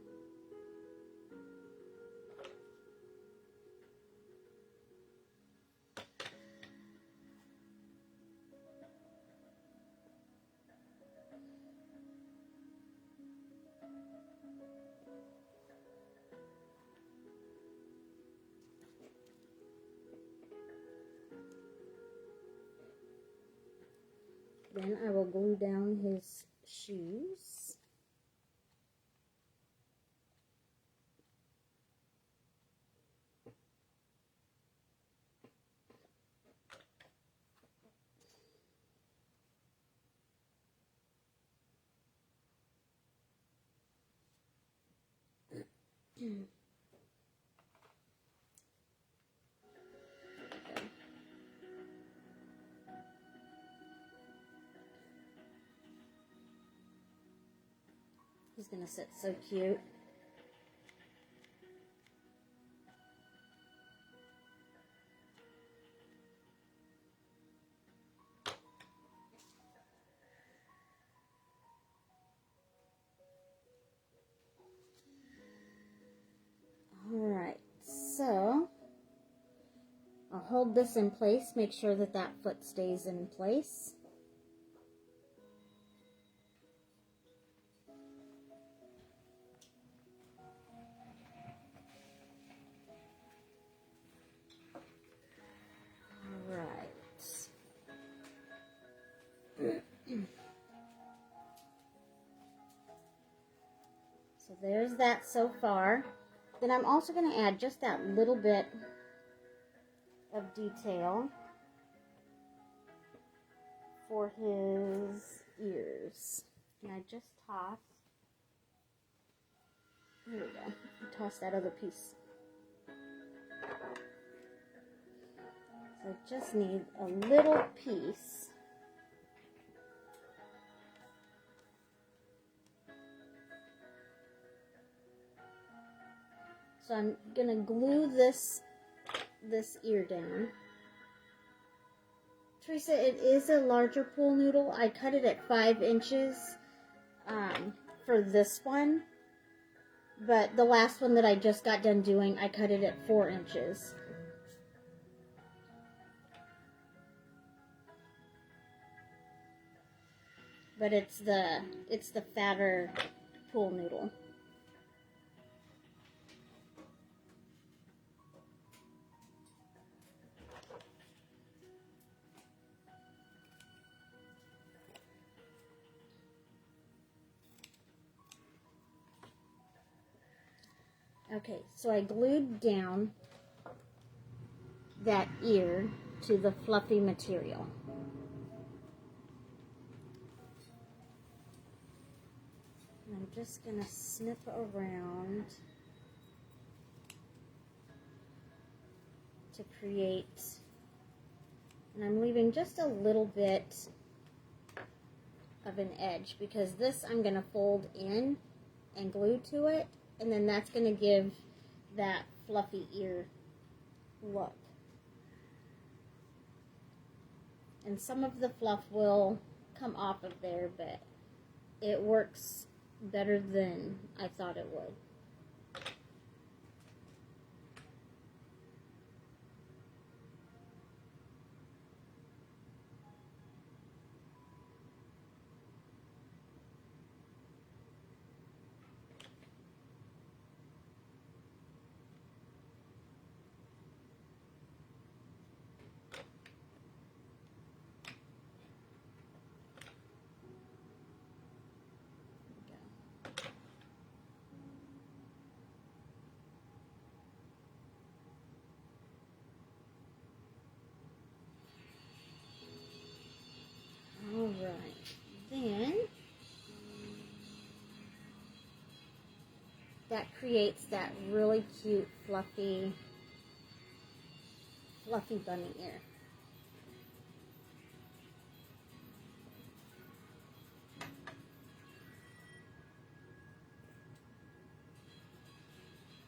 A: Then I will glue down his shoes. He's gonna sit so cute. Alright, so I'll hold this in place, make sure that that foot stays in place. there's that so far. Then I'm also going to add just that little bit of detail for his ears. And I just toss. There we go. I toss that other piece. So I just need a little piece. So I'm going to glue this ear down. Teresa, it is a larger pool noodle. I cut it at 5 inches for this one. But the last one that I just got done doing, I cut it at 4 inches. But it's the fatter pool noodle. Okay, so I glued down that ear to the fluffy material. And I'm just going to snip around to create, and I'm leaving just a little bit of an edge because this I'm going to fold in and glue to it, and then that's going to give that fluffy ear look. And some of the fluff will come off of there, but it works better than I thought it would. Alright, then that creates that really cute fluffy bunny ear.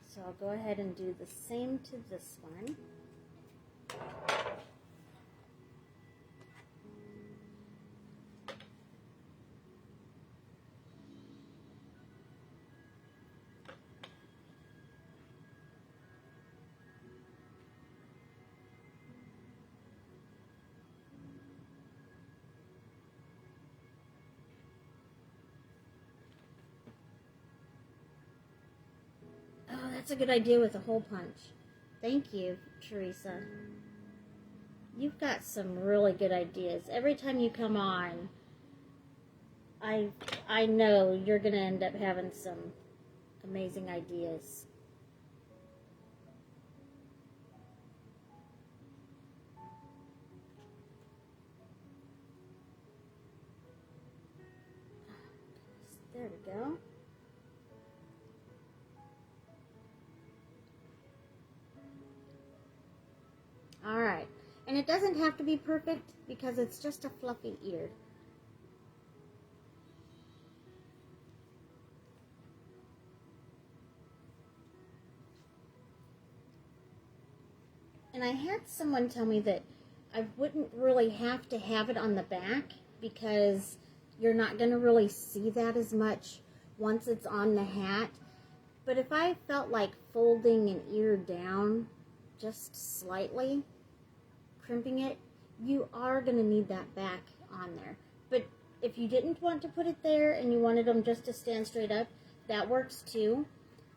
A: So I'll go ahead and do the same to this one. Oh, that's a good idea with a hole punch. Thank you, Teresa. You've got some really good ideas. Every time you come on, I know you're going to end up having some amazing ideas. There we go. Alright, and it doesn't have to be perfect because it's just a fluffy ear. And I had someone tell me that I wouldn't really have to have it on the back because you're not going to really see that as much once it's on the hat. But if I felt like folding an ear down just slightly, crimping it, you are going to need that back on there. But if you didn't want to put it there and you wanted them just to stand straight up, that works too.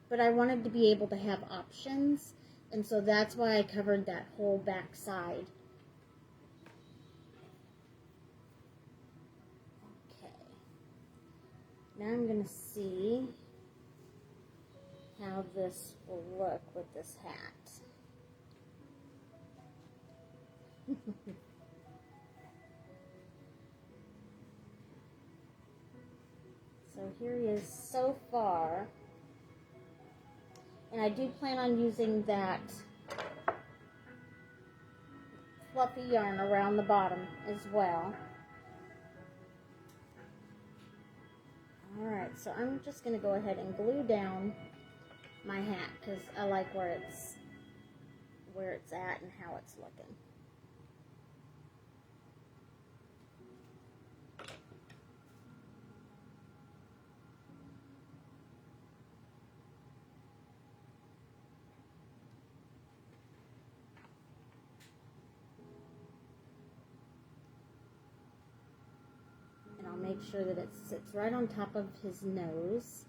A: But I wanted to be able to have options, and so that's why I covered that whole back side. Okay. Now I'm going to see how this will look with this hat. So here he is so far. And I do plan on using that fluffy yarn around the bottom as well. Alright, so I'm just going to go ahead and glue down my hat because I like where it's at and how it's looking. And I'll make sure that it sits right on top of his nose.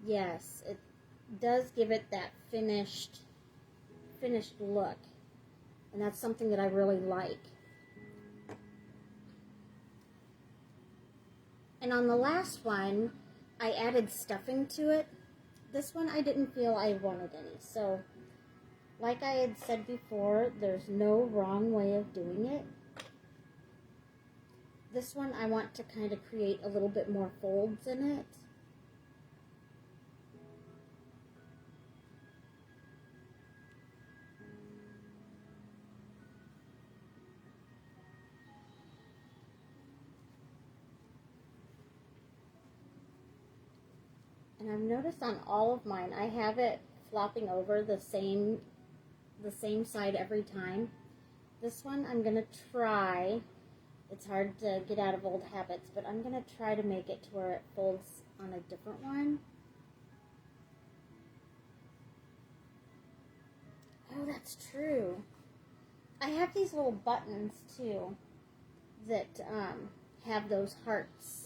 A: Yes, it does give it that finished look. And that's something that I really like. And on the last one, I added stuffing to it. This one I didn't feel I wanted any. So, like I had said before, there's no wrong way of doing it. This one I want to kind of create a little bit more folds in it. And I've noticed on all of mine, I have it flopping over the same side every time. This one I'm going to try, it's hard to get out of old habits, but I'm going to try to make it to where it folds on a different one. Oh, that's true. I have these little buttons too that have those hearts.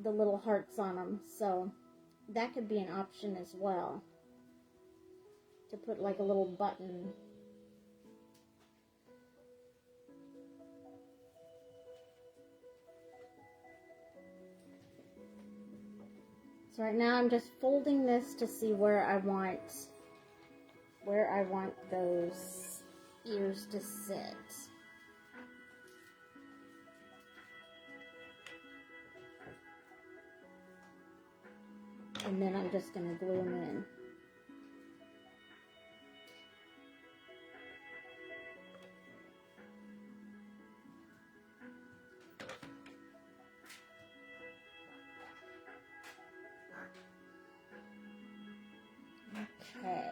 A: The little hearts on them, so that could be an option as well, to put like a little button. So right now I'm just folding this to see where I want those ears to sit. And then I'm just going to glue them in. Okay.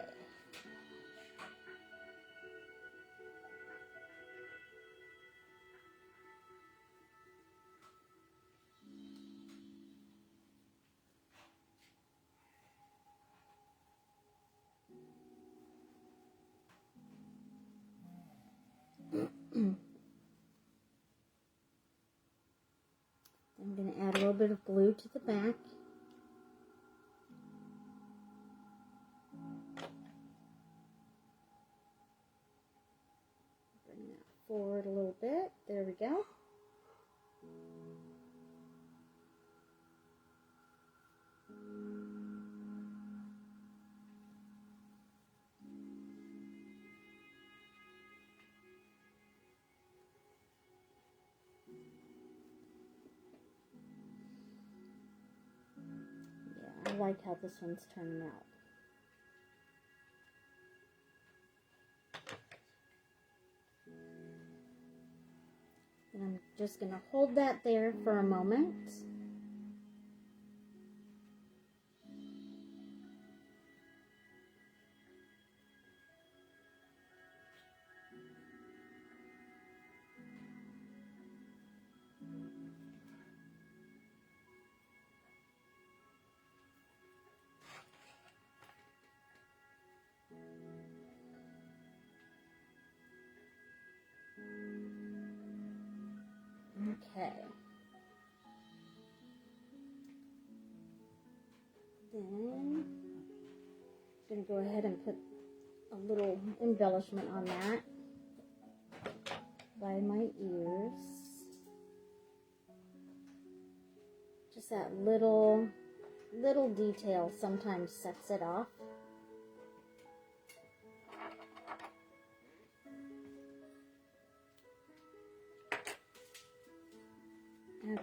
A: I'm going to add a little bit of glue to the back. Bring that forward a little bit. There we go. I like how this one's turning out. And I'm just going to hold that there for a moment. Okay. going to go ahead and put a little embellishment on that by my ears. Just that little detail sometimes sets it off. Okay.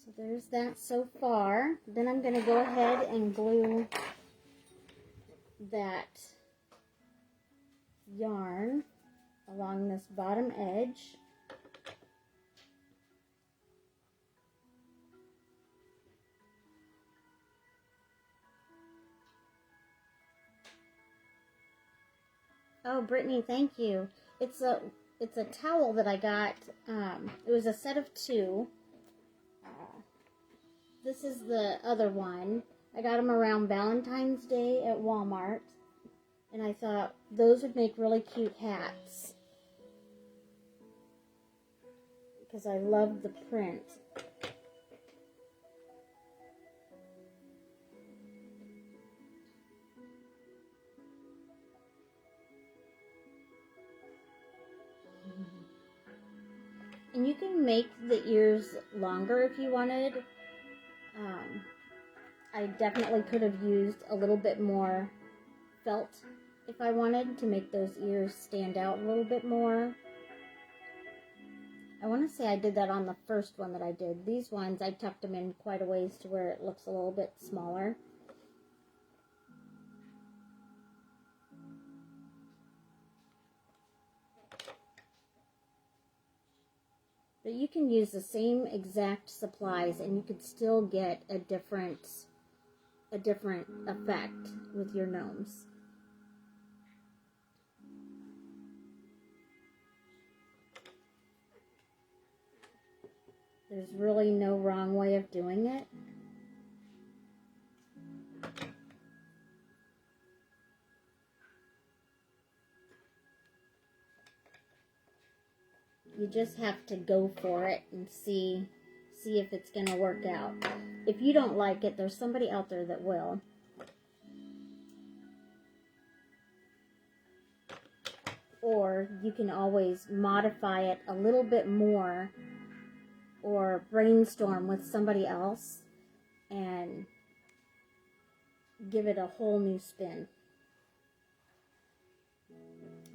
A: So there's that so far. Then I'm going to go ahead and glue that yarn along this bottom edge. Oh, Brittany, thank you. It's a towel that I got. It was a set of 2. This is the other one. I got them around Valentine's Day at Walmart. And I thought those would make really cute hats. Because I love the print. And you can make the ears longer if you wanted. I definitely could have used a little bit more felt if I wanted to make those ears stand out a little bit more. I want to say I did that on the first one that I did. These ones, I tucked them in quite a ways to where it looks a little bit smaller. But you can use the same exact supplies and you could still get a different effect with your gnomes. There's really no wrong way of doing it. You just have to go for it and see if it's going to work out. If you don't like it, there's somebody out there that will. Or you can always modify it a little bit more or brainstorm with somebody else and give it a whole new spin.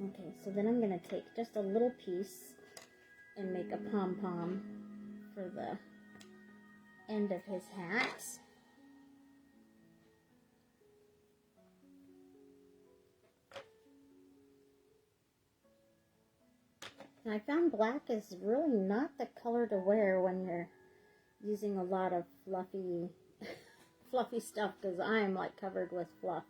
A: Okay, so then I'm going to take just a little piece and make a pom-pom for the end of his hat. And I found black is really not the color to wear when you're using a lot of fluffy stuff, because I'm like covered with fluff.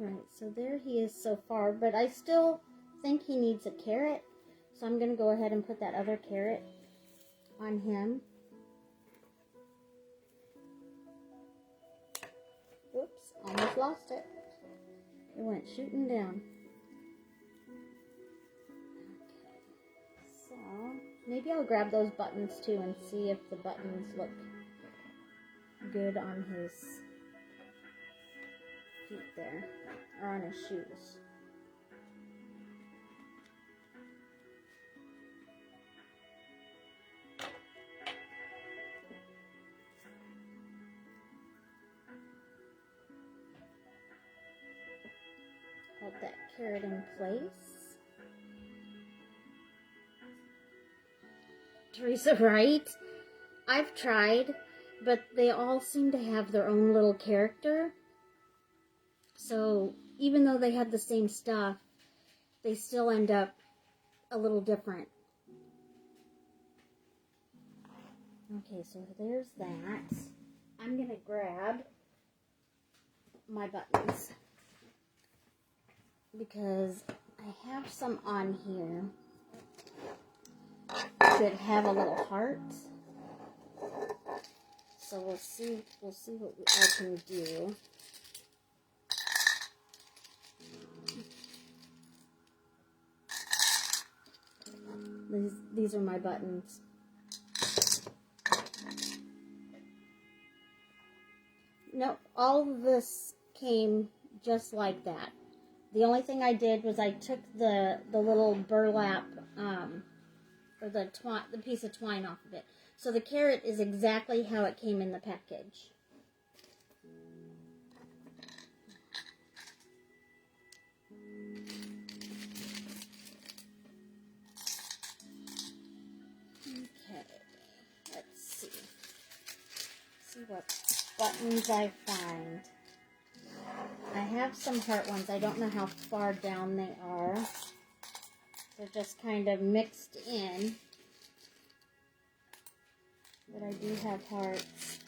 A: Alright, so there he is so far, but I still think he needs a carrot, so I'm going to go ahead and put that other carrot on him. Oops, almost lost it. It went shooting down. Okay, so maybe I'll grab those buttons too and see if the buttons look good on his feet there, or on his shoes. Hold that carrot in place. Teresa, right? I've tried, but they all seem to have their own little character. So even though they have the same stuff, they still end up a little different. Okay, so there's that. I'm going to grab my buttons because I have some on here that have a little heart. So we'll see what I can do. These are my buttons. No, all of this came just like that. The only thing I did was I took the little burlap, or the piece of twine off of it. So the carrot is exactly how it came in the package. Okay, let's see. See what buttons I find. I have some heart ones. I don't know how far down they are. They're just kind of mixed in. But I do have hearts.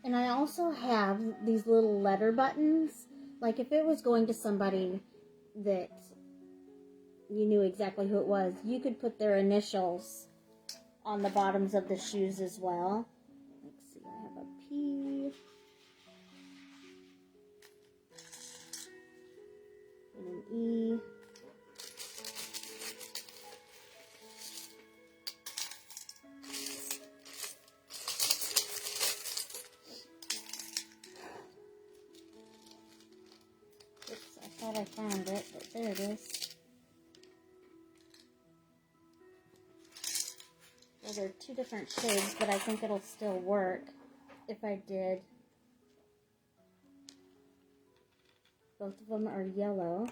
A: And I also have these little letter buttons. Like if it was going to somebody that you knew exactly who it was, you could put their initials on the bottoms of the shoes as well. Let's see, I have a P and an E. Oops, I thought I found it, but there it is. Well, they're two different shades, but I think it'll still work if I did. Both of them are yellow.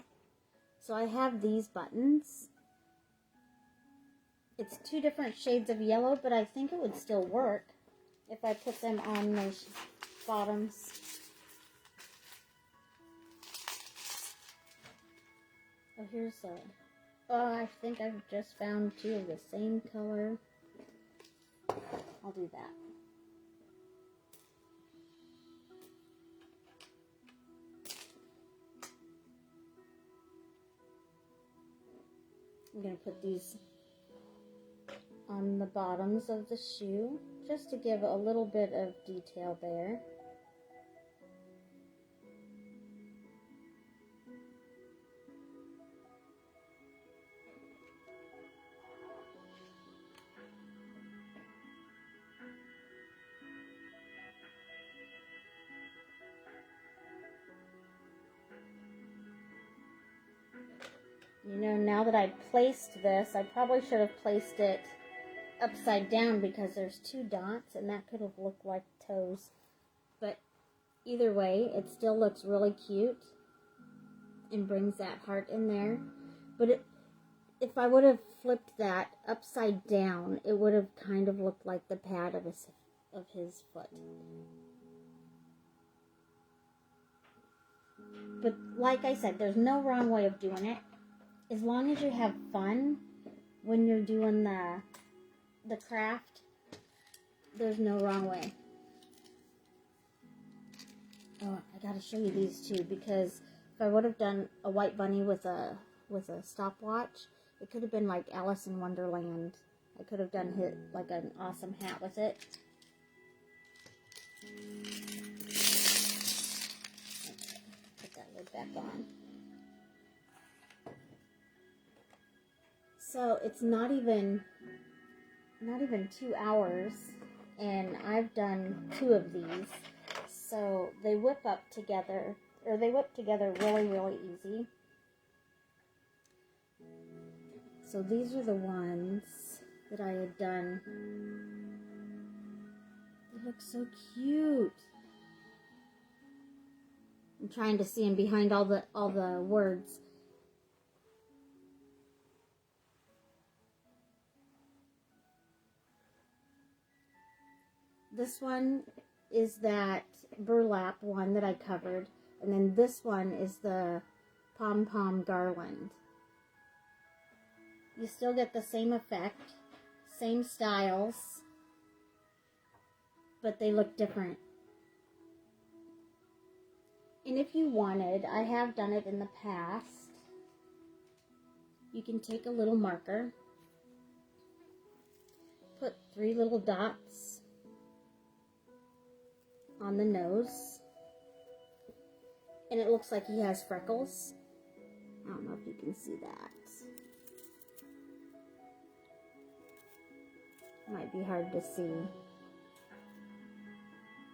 A: So I have these buttons. It's two different shades of yellow, but I think it would still work if I put them on those bottoms. Oh, here's a... Oh, I think I've just found two of the same color. I'll do that. I'm going to put these on the bottoms of the shoe just to give a little bit of detail there. You know, now that I placed this, I probably should have placed it upside down because there's two dots and that could have looked like toes. But either way, it still looks really cute and brings that heart in there. But if I would have flipped that upside down, it would have kind of looked like the pad of his foot. But like I said, there's no wrong way of doing it. As long as you have fun when you're doing the craft, there's no wrong way. Oh, I gotta show you these too, because if I would have done a white bunny with a stopwatch, it could have been like Alice in Wonderland. I could have done like an awesome hat with it. Okay, put that lid back on. So it's not even 2 hours, and I've done 2 of these. So they whip together really, really easy. So these are the ones that I had done. They look so cute. I'm trying to see them behind all the words. This one is that burlap one that I covered, and then this one is the pom-pom garland. You still get the same effect, same styles, but they look different. And if you wanted, I have done it in the past, you can take a little marker, put 3 little dots on the nose, and it looks like he has freckles. I don't know if you can see that. Might be hard to see.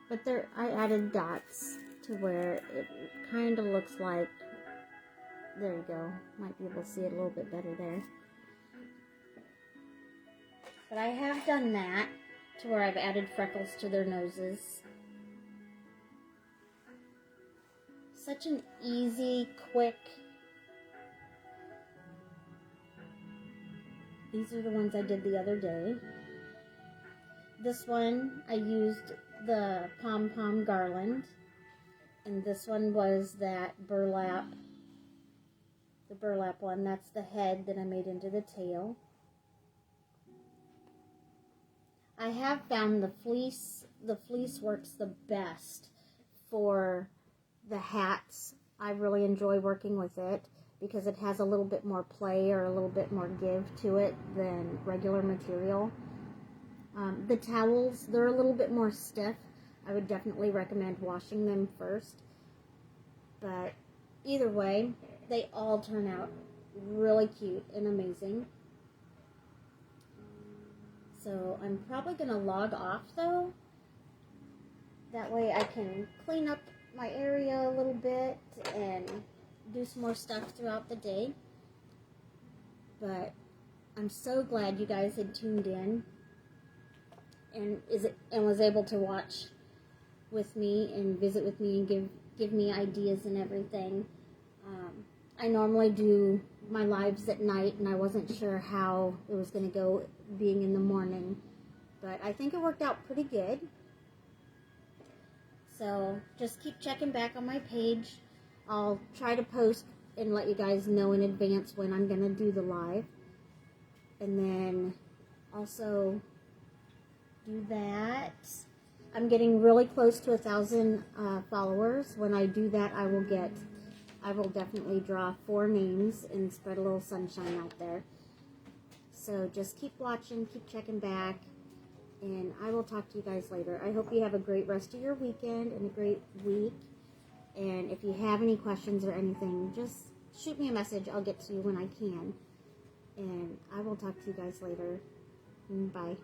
A: But I added dots to where it kind of looks like, there you go. Might be able to see it a little bit better there. But I have done that to where I've added freckles to their noses. Such an easy, quick. These are the ones I did the other day. This one, I used the pom-pom garland. And this one was that burlap. The burlap one, that's the head that I made into the tail. I have found the fleece works the best for the hats. I really enjoy working with it because it has a little bit more play or a little bit more give to it than regular material. The towels, they're a little bit more stiff. I would definitely recommend washing them first. But either way, they all turn out really cute and amazing. So I'm probably going to log off though. That way I can clean up my area a little bit and do some more stuff throughout the day. But I'm so glad you guys had tuned in and was able to watch with me and visit with me and give me ideas and everything. I normally do my lives at night, and I wasn't sure how it was going to go being in the morning, but I think it worked out pretty good. So just keep checking back on my page. I'll try to post and let you guys know in advance when I'm going to do the live. And then also do that. I'm getting really close to 1,000 followers. When I do that, I will definitely draw 4 names and spread a little sunshine out there. So just keep watching, keep checking back, and I will talk to you guys later. I hope you have a great rest of your weekend and a great week. And if you have any questions or anything, just shoot me a message. I'll get to you when I can. And I will talk to you guys later. Bye.